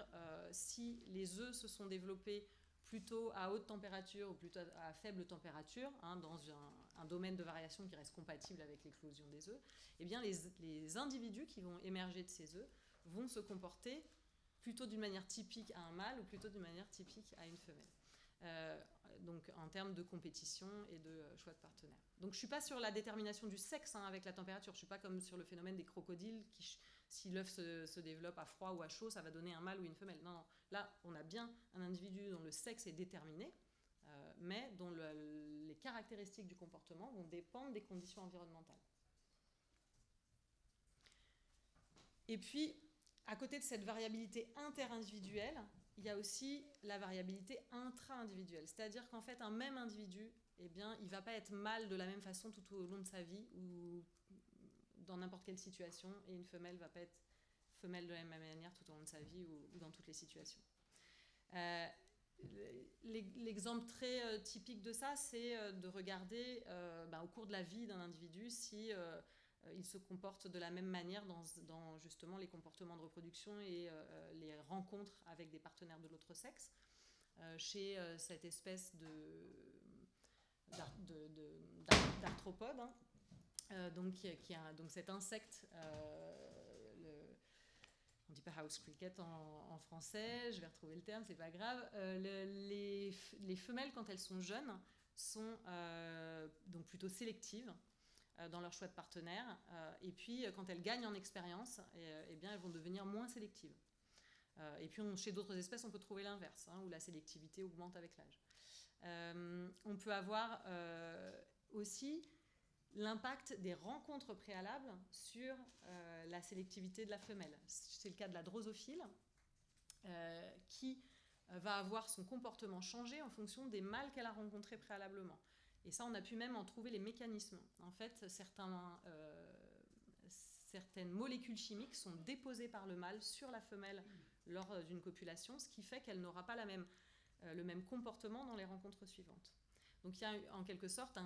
si les œufs se sont développés plutôt à haute température ou plutôt à faible température, dans un domaine de variation qui reste compatible avec l'éclosion des œufs, les individus qui vont émerger de ces œufs vont se comporter plutôt d'une manière typique à un mâle ou plutôt d'une manière typique à une femelle. Donc en termes de compétition et de choix de partenaire. Donc je ne suis pas sur la détermination du sexe avec la température, je ne suis pas comme sur le phénomène des crocodiles qui, si l'œuf se développe à froid ou à chaud, ça va donner un mâle ou une femelle. Non, là on a bien un individu dont le sexe est déterminé, mais dont les caractéristiques du comportement vont dépendre des conditions environnementales. Et puis, à côté de cette variabilité interindividuelle, il y a aussi la variabilité intra-individuelle. C'est-à-dire qu'en fait, un même individu, il ne va pas être mâle de la même façon tout au long de sa vie ou dans n'importe quelle situation, et une femelle ne va pas être femelle de la même manière tout au long de sa vie ou dans toutes les situations. L'exemple très typique de ça, c'est de regarder au cours de la vie d'un individu si il se comporte de la même manière dans justement les comportements de reproduction et les rencontres avec des partenaires de l'autre sexe. Chez cette espèce d'arthropode, donc cet insecte, on ne dit pas house cricket en français, je vais retrouver le terme, c'est pas grave. Les femelles, quand elles sont jeunes, sont donc plutôt sélectives dans leur choix de partenaire, et puis quand elles gagnent en expérience, eh bien, elles vont devenir moins sélectives. Et puis chez d'autres espèces, on peut trouver l'inverse, où la sélectivité augmente avec l'âge. On peut avoir aussi l'impact des rencontres préalables sur la sélectivité de la femelle. C'est le cas de la drosophile, qui va avoir son comportement changé en fonction des mâles qu'elle a rencontrés préalablement. Et ça, on a pu même en trouver les mécanismes. En fait, certaines molécules chimiques sont déposées par le mâle sur la femelle lors d'une copulation, ce qui fait qu'elle n'aura pas le même comportement dans les rencontres suivantes. Donc il y a en quelque sorte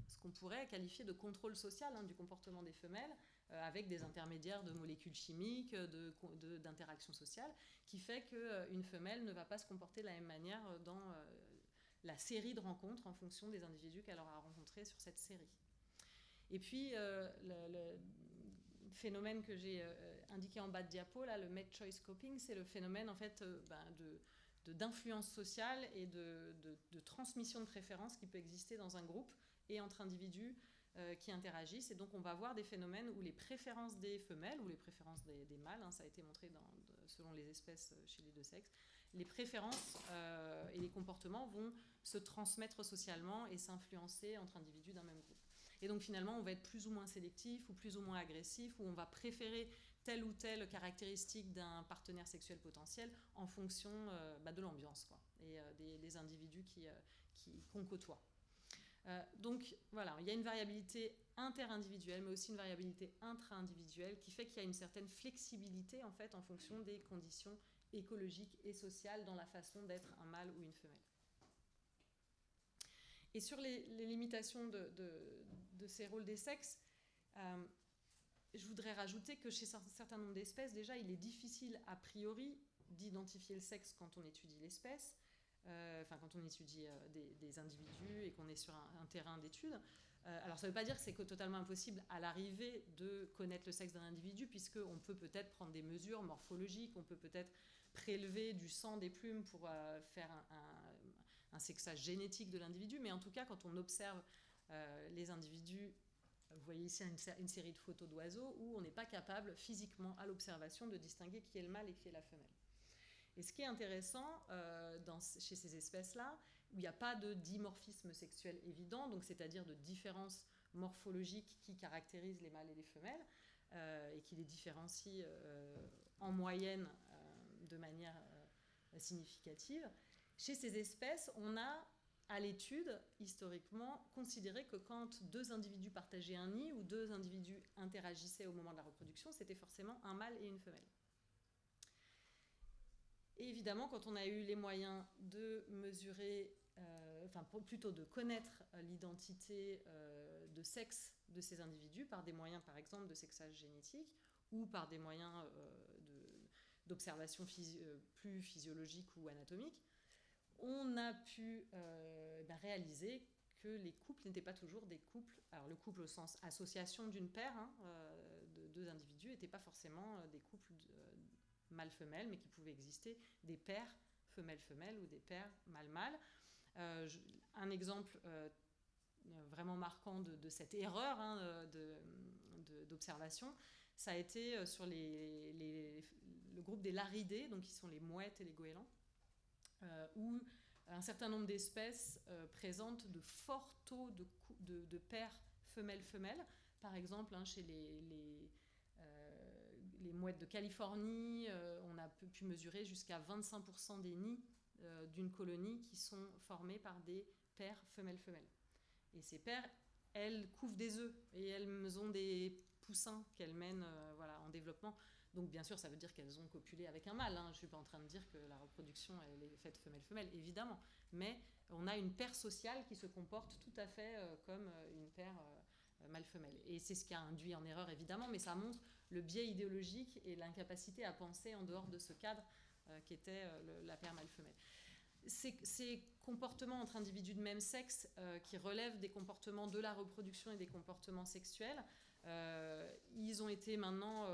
ce qu'on pourrait qualifier de contrôle social du comportement des femelles, avec des intermédiaires de molécules chimiques, d'interaction sociale, qui fait qu'une femelle ne va pas se comporter de la même manière dans la série de rencontres en fonction des individus qu'elle aura rencontrés sur cette série. Et puis le phénomène que j'ai indiqué en bas de diapo, là, le mate choice coping, c'est le phénomène en fait d'influence sociale et de transmission de préférences qui peut exister dans un groupe et entre individus qui interagissent. Et donc on va voir des phénomènes où les préférences des femelles ou les préférences des mâles, ça a été montré selon les espèces chez les deux sexes, les préférences et les comportements vont se transmettre socialement et s'influencer entre individus d'un même groupe. Et donc finalement on va être plus ou moins sélectif ou plus ou moins agressif, ou on va préférer telle ou telle caractéristique d'un partenaire sexuel potentiel en fonction de l'ambiance et des individus qu'on côtoie. Donc voilà, il y a une variabilité interindividuelle, mais aussi une variabilité intra-individuelle qui fait qu'il y a une certaine flexibilité en fait en fonction des conditions écologiques et sociales dans la façon d'être un mâle ou une femelle. Et sur les limitations de ces rôles des sexes, je voudrais rajouter que chez un certain nombre d'espèces, déjà, il est difficile a priori d'identifier le sexe quand on étudie l'espèce, quand on étudie des individus et qu'on est sur un terrain d'étude. Alors ça ne veut pas dire que c'est totalement impossible à l'arrivée de connaître le sexe d'un individu, puisqu'on peut peut-être prendre des mesures morphologiques, on peut peut-être prélever du sang des plumes pour faire un sexage génétique de l'individu, mais en tout cas, quand on observe les individus, vous voyez ici une série de photos d'oiseaux où on n'est pas capable physiquement à l'observation de distinguer qui est le mâle et qui est la femelle. Et ce qui est intéressant chez ces espèces-là, où il n'y a pas de dimorphisme sexuel évident, donc c'est-à-dire de différences morphologiques qui caractérisent les mâles et les femelles, et qui les différencient en moyenne de manière significative, chez ces espèces, on a à l'étude, historiquement, considéré que quand deux individus partageaient un nid ou deux individus interagissaient au moment de la reproduction, c'était forcément un mâle et une femelle. Et évidemment, quand on a eu les moyens de mesurer, plutôt de connaître l'identité de sexe de ces individus par des moyens, par exemple, de sexage génétique ou par des moyens d'observation plus physiologiques ou anatomiques, on a pu réaliser que les couples n'étaient pas toujours des couples. Alors le couple au sens association d'une paire de deux individus n'était pas forcément des couples mâle-femelle, mais qu'il pouvait exister des paires femelle-femelle ou des paires mâle-mâle. Un exemple vraiment marquant de cette erreur d'observation, ça a été sur le groupe des laridés, donc qui sont les mouettes et les goélands, où un certain nombre d'espèces présentent de forts taux de paires femelles-femelles. Par exemple, chez les mouettes de Californie, on a pu mesurer jusqu'à 25% des nids d'une colonie qui sont formés par des paires femelles-femelles. Et ces paires, elles couvent des œufs et elles ont des poussins qu'elles mènent en développement. Donc bien sûr, ça veut dire qu'elles ont copulé avec un mâle. Je ne suis pas en train de dire que la reproduction elle est faite femelle-femelle, évidemment. Mais on a une paire sociale qui se comporte tout à fait comme une paire mâle-femelle. Et c'est ce qui a induit en erreur, évidemment, mais ça montre le biais idéologique et l'incapacité à penser en dehors de ce cadre qui était la paire mâle-femelle. ces comportements entre individus de même sexe qui relèvent des comportements de la reproduction et des comportements sexuels, ils ont été maintenant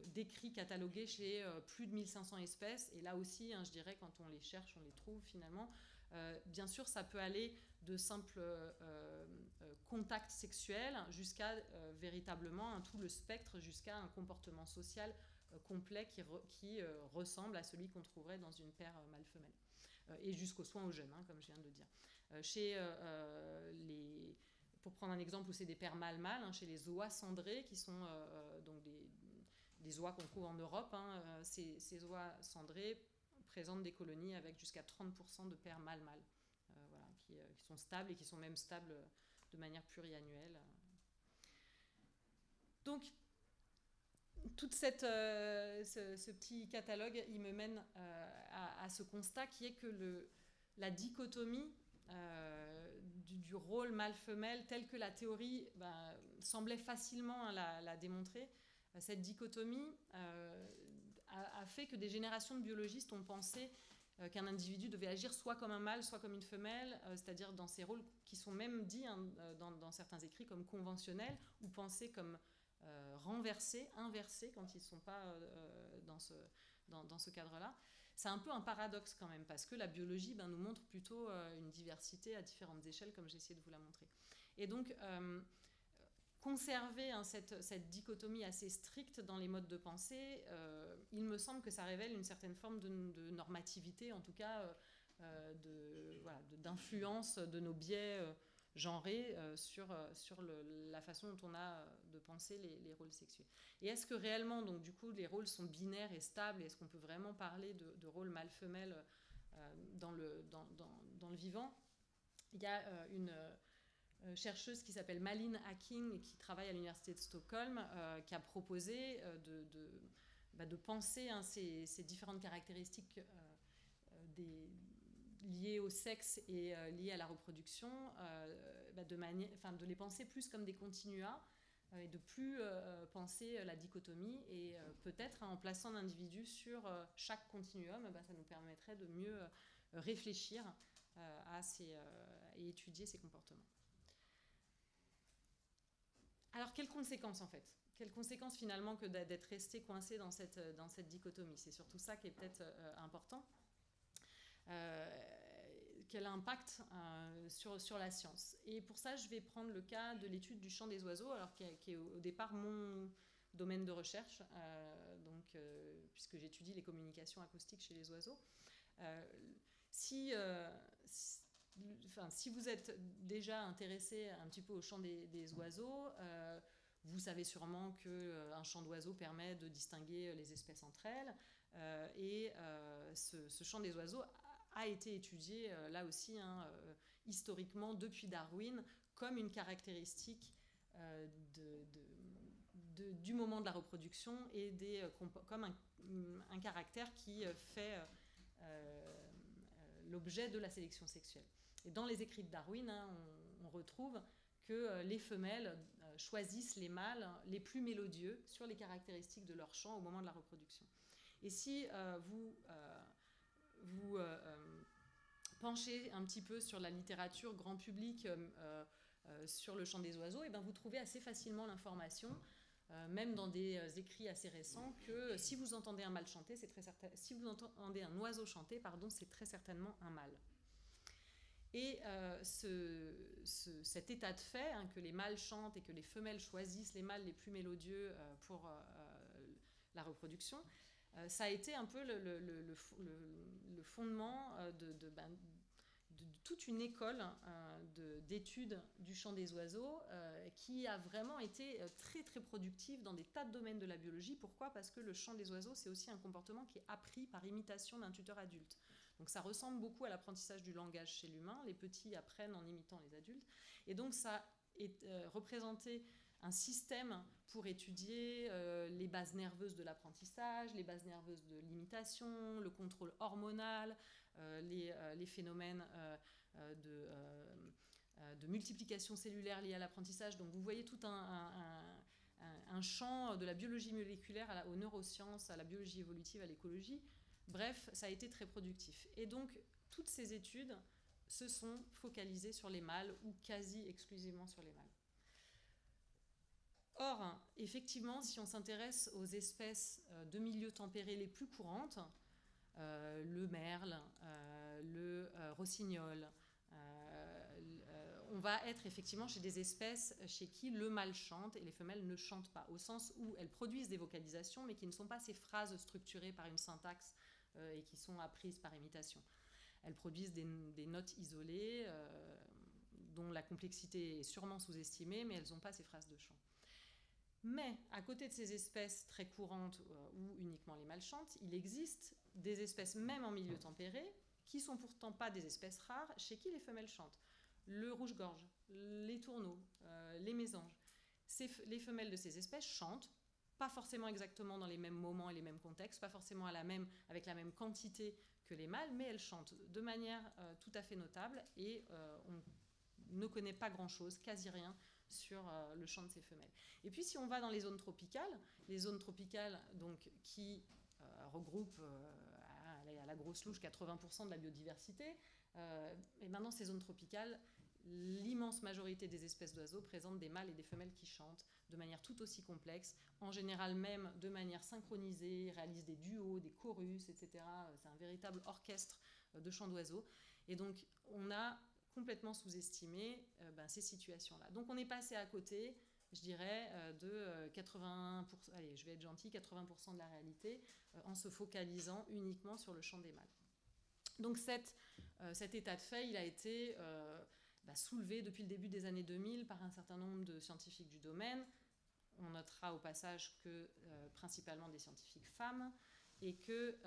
décrits, catalogués chez plus de 1500 espèces. Et là aussi, je dirais, quand on les cherche, on les trouve finalement. Bien sûr, ça peut aller de simples contacts sexuels jusqu'à véritablement tout le spectre, jusqu'à un comportement social complet qui ressemble à celui qu'on trouverait dans une paire mâle-femelle. Et jusqu'aux soins aux jeunes, comme je viens de le dire. Pour prendre un exemple où c'est des paires mâles-mâles, chez les oies cendrées, qui sont donc des oies qu'on trouve en Europe, ces oies cendrées présentent des colonies avec jusqu'à 30% de paires mâles-mâles, qui sont stables et qui sont même stables de manière pluriannuelle. Donc, tout ce petit catalogue, il me mène à ce constat qui est que la dichotomie du rôle mâle-femelle, tel que la théorie semblait facilement la démontrer, cette dichotomie a fait que des générations de biologistes ont pensé qu'un individu devait agir soit comme un mâle, soit comme une femelle, c'est-à-dire dans ces rôles qui sont même dits dans certains écrits comme conventionnels, ou pensés comme renversés, inversés, quand ils ne sont pas dans ce cadre-là. C'est un peu un paradoxe quand même, parce que la biologie nous montre plutôt une diversité à différentes échelles, comme j'ai essayé de vous la montrer. Et donc, conserver cette dichotomie assez stricte dans les modes de pensée, il me semble que ça révèle une certaine forme de normativité, en tout cas d'influence de nos biais genrés sur la façon dont on a de penser les rôles sexués. Et est-ce que réellement, donc, du coup, les rôles sont binaires et stables? Est-ce qu'on peut vraiment parler de rôle mâle-femelle dans le vivant? Il y a une chercheuse qui s'appelle Malin Hacking et qui travaille à l'université de Stockholm, qui a proposé de penser ces différentes caractéristiques liées au sexe et liées à la reproduction, de les penser plus comme des continua et de plus penser la dichotomie. Et peut-être en plaçant l'individu sur chaque continuum, ça nous permettrait de mieux réfléchir et étudier ces comportements. Alors, quelles conséquences en fait? Quelles conséquences finalement que d'être resté coincé dans cette dichotomie? C'est surtout ça qui est peut-être important. Quel impact sur la science? Et pour ça, je vais prendre le cas de l'étude du chant des oiseaux, alors qui est au départ mon domaine de recherche, puisque j'étudie les communications acoustiques chez les oiseaux. Si vous êtes déjà intéressé un petit peu au chant des oiseaux, vous savez sûrement qu'un chant d'oiseaux permet de distinguer les espèces entre elles. Et ce chant des oiseaux a été étudié, là aussi, historiquement, depuis Darwin, comme une caractéristique du moment de la reproduction et comme un caractère qui fait l'objet de la sélection sexuelle. Et dans les écrits de Darwin, on retrouve que les femelles choisissent les mâles les plus mélodieux sur les caractéristiques de leur chant au moment de la reproduction. Et si vous penchez un petit peu sur la littérature grand public sur le chant des oiseaux, et vous trouvez assez facilement l'information, même dans des écrits assez récents, que si vous entendez un mâle chanter, si vous entendez un oiseau chanter, c'est très certainement un mâle. Et cet état de fait, que les mâles chantent et que les femelles choisissent les mâles les plus mélodieux pour la reproduction, ça a été un peu le fondement de toute une école d'études du chant des oiseaux qui a vraiment été très très productive dans des tas de domaines de la biologie. Pourquoi? Parce que le chant des oiseaux, c'est aussi un comportement qui est appris par imitation d'un tuteur adulte. Donc ça ressemble beaucoup à l'apprentissage du langage chez l'humain. Les petits apprennent en imitant les adultes. Et donc ça est représenté un système pour étudier les bases nerveuses de l'apprentissage, les bases nerveuses de l'imitation, le contrôle hormonal, les phénomènes de multiplication cellulaire liés à l'apprentissage. Donc vous voyez tout un champ de la biologie moléculaire aux neurosciences, à la biologie évolutive, à l'écologie, Bref, ça a été très productif. Et donc, toutes ces études se sont focalisées sur les mâles ou quasi exclusivement sur les mâles. Or, effectivement, si on s'intéresse aux espèces de milieux tempérés les plus courantes, le merle, le rossignol, on va être effectivement chez des espèces chez qui le mâle chante et les femelles ne chantent pas, au sens où elles produisent des vocalisations mais qui ne sont pas ces phrases structurées par une syntaxe et qui sont apprises par imitation. Elles produisent des notes isolées dont la complexité est sûrement sous-estimée, mais elles n'ont pas ces phrases de chant. Mais à côté de ces espèces très courantes où uniquement les mâles chantent, il existe des espèces, même en milieu tempéré, qui sont pourtant pas des espèces rares, chez qui les femelles chantent. Le rouge-gorge, les tourneaux, les mésanges. Les femelles de ces espèces chantent, pas forcément exactement dans les mêmes moments et les mêmes contextes, pas forcément avec la même quantité que les mâles, mais elles chantent de manière tout à fait notable et on ne connaît pas grand-chose, quasi rien, sur le chant de ces femelles. Et puis si on va dans les zones tropicales donc, qui regroupent à la grosse louche 80% de la biodiversité, et maintenant ces zones tropicales, l'immense majorité des espèces d'oiseaux présentent des mâles et des femelles qui chantent de manière tout aussi complexe, en général même de manière synchronisée, réalisent des duos, des chorus, etc. C'est un véritable orchestre de chants d'oiseaux. Et donc on a complètement sous-estimé ces situations-là. Donc on est passé à côté, je dirais, de 80%, allez, je vais être gentil, 80% de la réalité, en se focalisant uniquement sur le chant des mâles. Donc cet état de fait, il a été soulevé depuis le début des années 2000 par un certain nombre de scientifiques du domaine. On notera au passage que principalement des scientifiques femmes, et que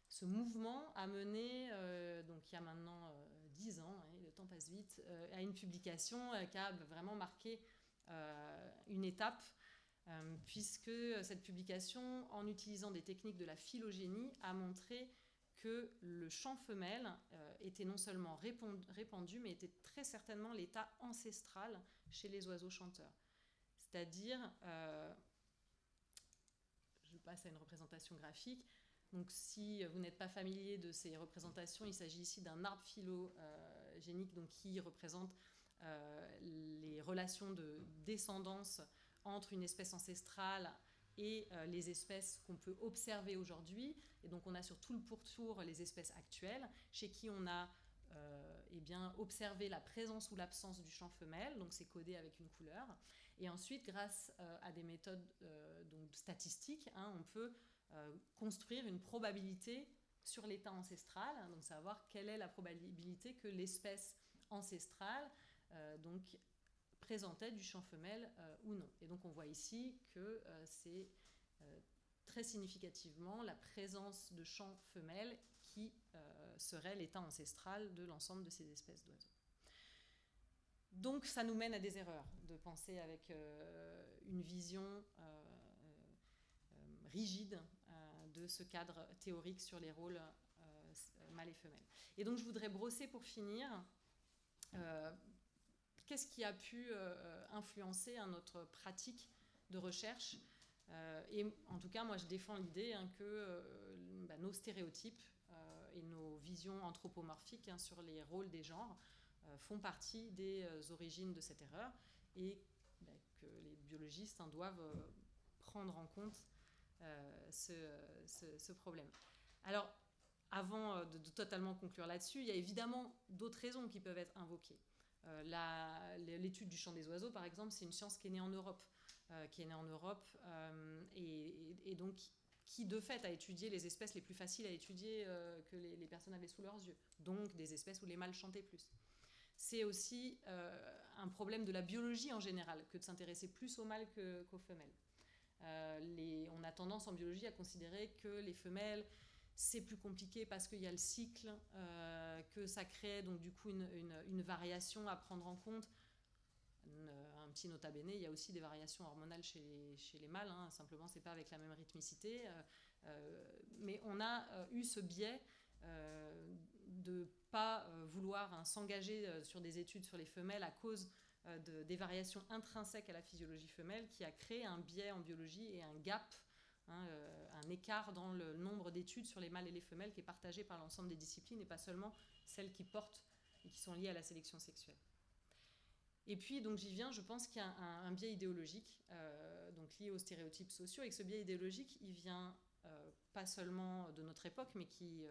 ce mouvement a mené, donc il y a maintenant 10 ans, le temps passe vite, à une publication qui a vraiment marqué une étape, puisque cette publication, en utilisant des techniques de la phylogénie, a montré que le chant femelle était non seulement répandu, mais était très certainement l'état ancestral chez les oiseaux chanteurs. C'est-à-dire, je passe à une représentation graphique. Donc si vous n'êtes pas familier de ces représentations, il s'agit ici d'un arbre phylogénique donc, qui représente les relations de descendance entre une espèce ancestrale et les espèces qu'on peut observer aujourd'hui. Et donc on a sur tout le pourtour les espèces actuelles, chez qui on a observé la présence ou l'absence du chant femelle, donc c'est codé avec une couleur. Et ensuite, grâce à des méthodes donc statistiques, on peut construire une probabilité sur l'état ancestral, donc savoir quelle est la probabilité que l'espèce ancestrale donc, présentait du chant femelle ou non. Et donc on voit ici que c'est très significativement la présence de chant femelle qui serait l'état ancestral de l'ensemble de ces espèces d'oiseaux. Donc ça nous mène à des erreurs de penser avec une vision rigide de ce cadre théorique sur les rôles mâles et femelles. Et donc je voudrais brosser pour finir qu'est-ce qui a pu influencer notre pratique de recherche. Et en tout cas, moi je défends l'idée que nos stéréotypes et nos visions anthropomorphiques sur les rôles des genres font partie des origines de cette erreur et que les biologistes doivent prendre en compte ce problème. Alors, avant de totalement conclure là-dessus, il y a évidemment d'autres raisons qui peuvent être invoquées. L'étude du chant des oiseaux, par exemple, c'est une science qui est née en Europe, et donc qui, de fait, a étudié les espèces les plus faciles à étudier que les personnes avaient sous leurs yeux, donc des espèces où les mâles chantaient plus. C'est aussi un problème de la biologie en général, que de s'intéresser plus aux mâles qu'aux femelles. On a tendance en biologie à considérer que les femelles, c'est plus compliqué parce qu'il y a le cycle, que ça crée donc du coup une variation à prendre en compte. Un petit nota bene, il y a aussi des variations hormonales chez les mâles, simplement c'est pas avec la même rythmicité, mais on a eu ce biais de pas vouloir s'engager sur des études sur les femelles à cause des variations intrinsèques à la physiologie femelle, qui a créé un biais en biologie et un gap un écart dans le nombre d'études sur les mâles et les femelles qui est partagé par l'ensemble des disciplines et pas seulement celles qui portent et qui sont liées à la sélection sexuelle. Et puis, donc j'y viens, je pense qu'il y a un biais idéologique donc lié aux stéréotypes sociaux, et que ce biais idéologique, il vient pas seulement de notre époque, mais qu'il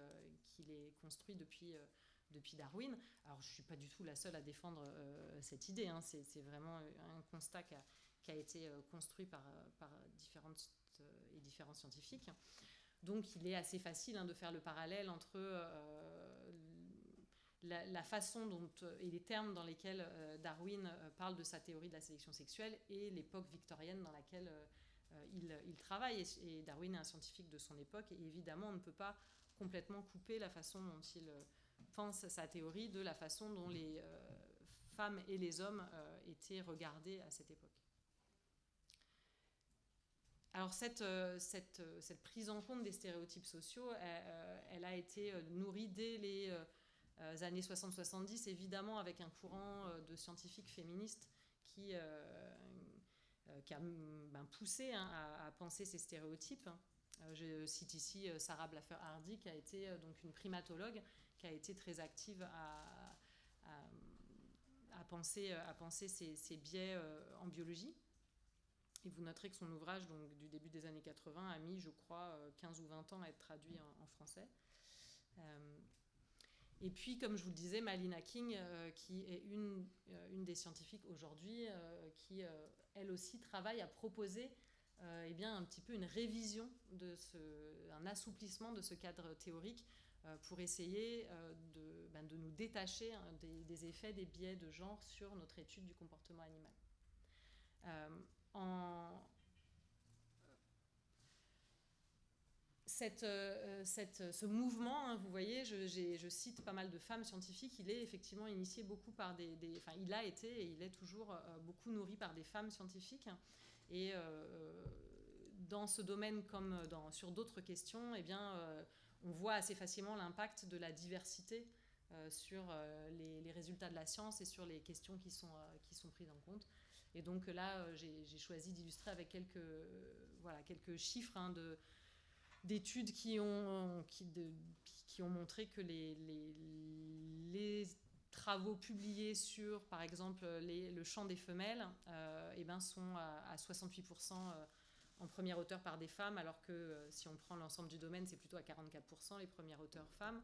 est construit depuis Darwin. Alors, je ne suis pas du tout la seule à défendre cette idée, hein. C'est vraiment un constat qui a été construit par différents scientifiques. Donc, il est assez facile de faire le parallèle entre la façon dont, et les termes dans lesquels Darwin parle de sa théorie de la sélection sexuelle et l'époque victorienne dans laquelle il travaille. Et Darwin est un scientifique de son époque, et évidemment, on ne peut pas complètement couper la façon dont il pense sa théorie de la façon dont les femmes et les hommes étaient regardés à cette époque. Alors cette prise en compte des stéréotypes sociaux, elle a été nourrie dès les années 60-70, évidemment avec un courant de scientifiques féministes qui a poussé à penser ces stéréotypes. Je cite ici Sarah Blaffer-Hardy, qui a été donc une primatologue, qui a été très active à penser ces biais en biologie. Et vous noterez que son ouvrage donc, du début des années 80 a mis, je crois, 15 ou 20 ans à être traduit en français. Et puis, comme je vous le disais, Malina King, qui est une des scientifiques aujourd'hui, qui, elle aussi, travaille à proposer un petit peu une révision, un assouplissement de ce cadre théorique pour essayer de nous détacher des effets des biais de genre sur notre étude du comportement animal. Ce mouvement, vous voyez, je cite pas mal de femmes scientifiques, il est effectivement initié beaucoup par il a été et il est toujours beaucoup nourri par des femmes scientifiques. Et dans ce domaine comme sur d'autres questions, on voit assez facilement l'impact de la diversité sur les résultats de la science et sur les questions qui sont prises en compte. Et donc là, j'ai choisi d'illustrer avec quelques chiffres d'études qui ont montré que les travaux publiés sur, par exemple, le champ des femelles sont à 68% en premier auteur par des femmes, alors que si on prend l'ensemble du domaine, c'est plutôt à 44% les premiers auteurs femmes.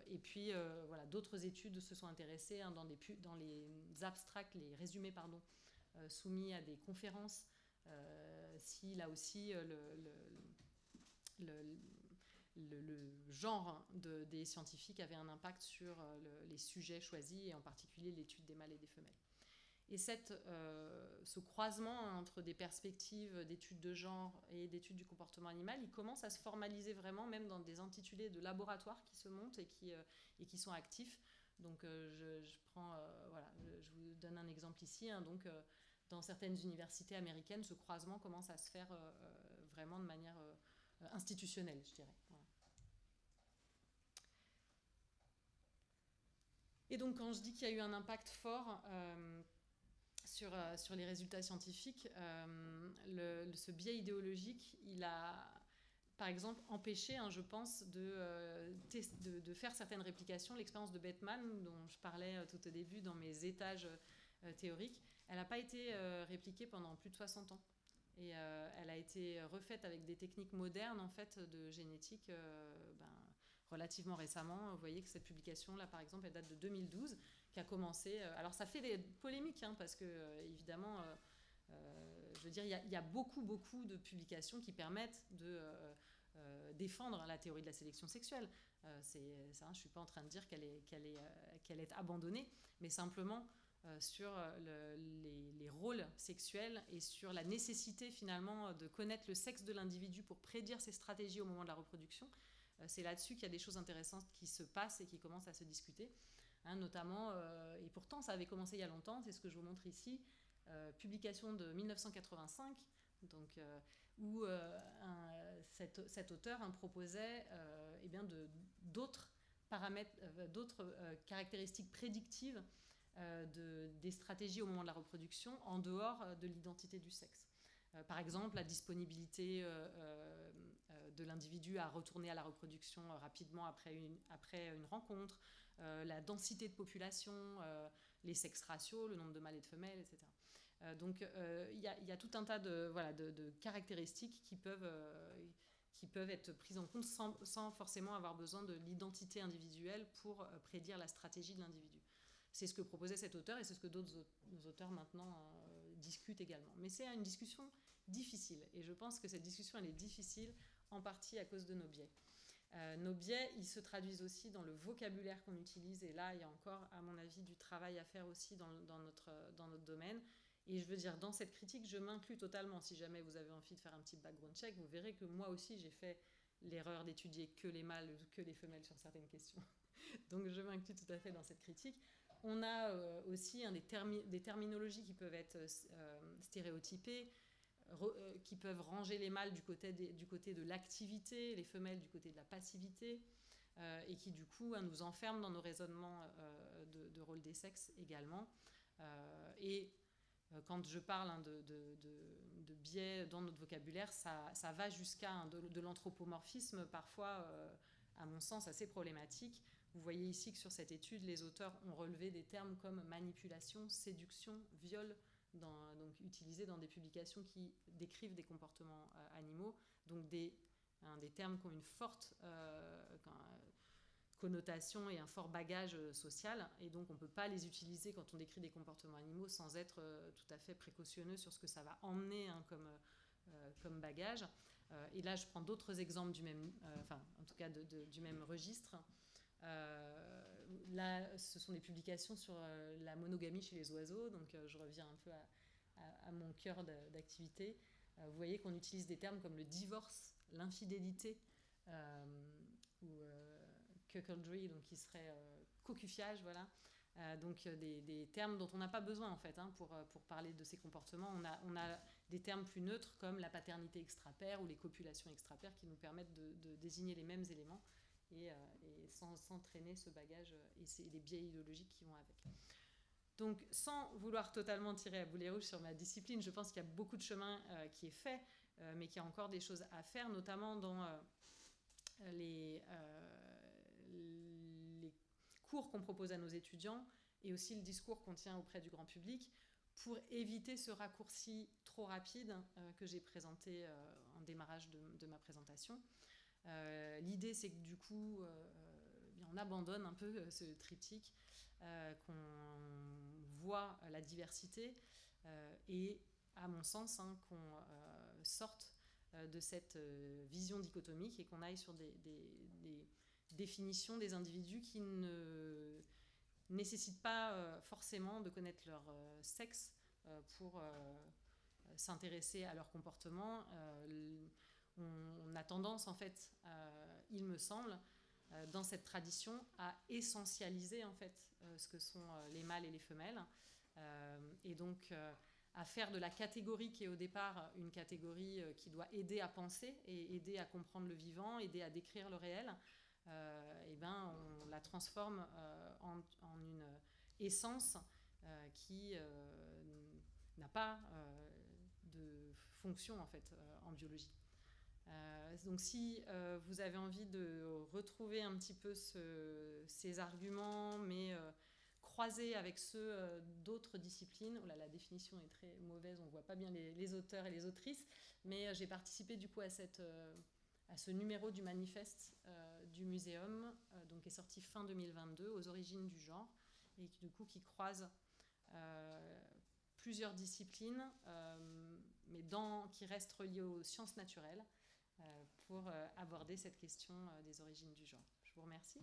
Et puis, d'autres études se sont intéressées dans les abstracts, les résumés, soumis à des conférences, si là aussi le genre des scientifiques avait un impact sur les sujets choisis, et en particulier l'étude des mâles et des femelles. Et ce croisement entre des perspectives d'études de genre et d'études du comportement animal, il commence à se formaliser vraiment, même dans des intitulés de laboratoires qui se montent et qui sont actifs. Donc je vous donne un exemple ici. Dans certaines universités américaines, ce croisement commence à se faire vraiment de manière institutionnelle, je dirais. Voilà. Et donc quand je dis qu'il y a eu un impact fort sur les résultats scientifiques, ce biais idéologique, il a, par exemple, empêché, je pense, de faire certaines réplications. L'expérience de Bettman, dont je parlais tout au début dans mes étages théoriques, elle n'a pas été répliquée pendant plus de 60 ans. Et elle a été refaite avec des techniques modernes, en fait, de génétique relativement récemment. Vous voyez que cette publication-là, par exemple, elle date de 2012, qui a commencé... alors, ça fait des polémiques, parce que, évidemment, je veux dire, il y a beaucoup de publications qui permettent de défendre la théorie de la sélection sexuelle. Je ne suis pas en train de dire qu'elle est abandonnée, mais simplement... sur les rôles sexuels et sur la nécessité finalement de connaître le sexe de l'individu pour prédire ses stratégies au moment de la reproduction. C'est là-dessus qu'il y a des choses intéressantes qui se passent et qui commencent à se discuter, notamment, et pourtant ça avait commencé il y a longtemps, c'est ce que je vous montre ici, publication de 1985, donc, où cet auteur proposait d'autres paramètres, d'autres caractéristiques prédictives des stratégies au moment de la reproduction en dehors de l'identité du sexe. Par exemple, la disponibilité de l'individu à retourner à la reproduction rapidement après une rencontre, la densité de population, les sexes ratios, le nombre de mâles et de femelles, etc. Donc il y a tout un tas de caractéristiques qui peuvent être prises en compte sans forcément avoir besoin de l'identité individuelle pour prédire la stratégie de l'individu. C'est ce que proposait cet auteur et c'est ce que d'autres auteurs maintenant discutent également. Mais c'est une discussion difficile et je pense que cette discussion elle est difficile en partie à cause de nos biais. Nos biais, ils se traduisent aussi dans le vocabulaire qu'on utilise et là, il y a encore, à mon avis, du travail à faire aussi dans notre domaine. Et je veux dire, dans cette critique, je m'inclus totalement. Si jamais vous avez envie de faire un petit background check, vous verrez que moi aussi, j'ai fait l'erreur d'étudier que les mâles, que les femelles sur certaines questions. Donc je m'inclus tout à fait dans cette critique. On a aussi des terminologies qui peuvent être stéréotypées, qui peuvent ranger les mâles du côté de l'activité, les femelles du côté de la passivité, et qui du coup nous enferment dans nos raisonnements de rôle des sexes également. Et quand je parle de biais dans notre vocabulaire, ça va jusqu'à de l'anthropomorphisme, parfois, à mon sens, assez problématique. Vous voyez ici que sur cette étude, les auteurs ont relevé des termes comme manipulation, séduction, viol, donc utilisés dans des publications qui décrivent des comportements animaux, donc des termes qui ont une forte connotation et un fort bagage social, et donc on ne peut pas les utiliser quand on décrit des comportements animaux sans être tout à fait précautionneux sur ce que ça va emmener comme bagage. Et là, je prends d'autres exemples du même, en tout cas du même registre. Là, ce sont des publications sur la monogamie chez les oiseaux, donc je reviens un peu à mon cœur d'activité. Vous voyez qu'on utilise des termes comme le divorce, l'infidélité, ou cuckoldry, donc qui serait cocufiage, voilà. Donc des termes dont on n'a pas besoin en fait pour parler de ces comportements. On a des termes plus neutres comme la paternité extra-paire ou les copulations extra-paires qui nous permettent de désigner les mêmes éléments et sans traîner ce bagage et les biais idéologiques qui vont avec. Donc sans vouloir totalement tirer à boulet rouge sur ma discipline, je pense qu'il y a beaucoup de chemin qui est fait, mais qu'il y a encore des choses à faire, notamment dans les cours qu'on propose à nos étudiants et aussi le discours qu'on tient auprès du grand public pour éviter ce raccourci trop rapide que j'ai présenté en démarrage de ma présentation. L'idée, c'est que du coup, on abandonne un peu ce triptyque, qu'on voit la diversité et, à mon sens, qu'on sorte de cette vision dichotomique et qu'on aille sur des définitions des individus qui ne nécessitent pas forcément de connaître leur sexe pour s'intéresser à leur comportement. On a tendance, en fait, il me semble, dans cette tradition, à essentialiser en fait ce que sont les mâles et les femelles, et donc à faire de la catégorie qui est au départ une catégorie qui doit aider à penser et aider à comprendre le vivant, aider à décrire le réel, et on la transforme en une essence qui n'a pas de fonction en fait en biologie. Donc si vous avez envie de retrouver un petit peu ces arguments, mais croisés avec ceux d'autres disciplines, oh là, la définition est très mauvaise, on ne voit pas bien les auteurs et les autrices, mais j'ai participé du coup à ce numéro du manifeste du muséum, donc qui est sorti fin 2022, aux origines du genre, et du coup qui croise plusieurs disciplines, mais qui restent reliées aux sciences naturelles, pour aborder cette question des origines du genre. Je vous remercie.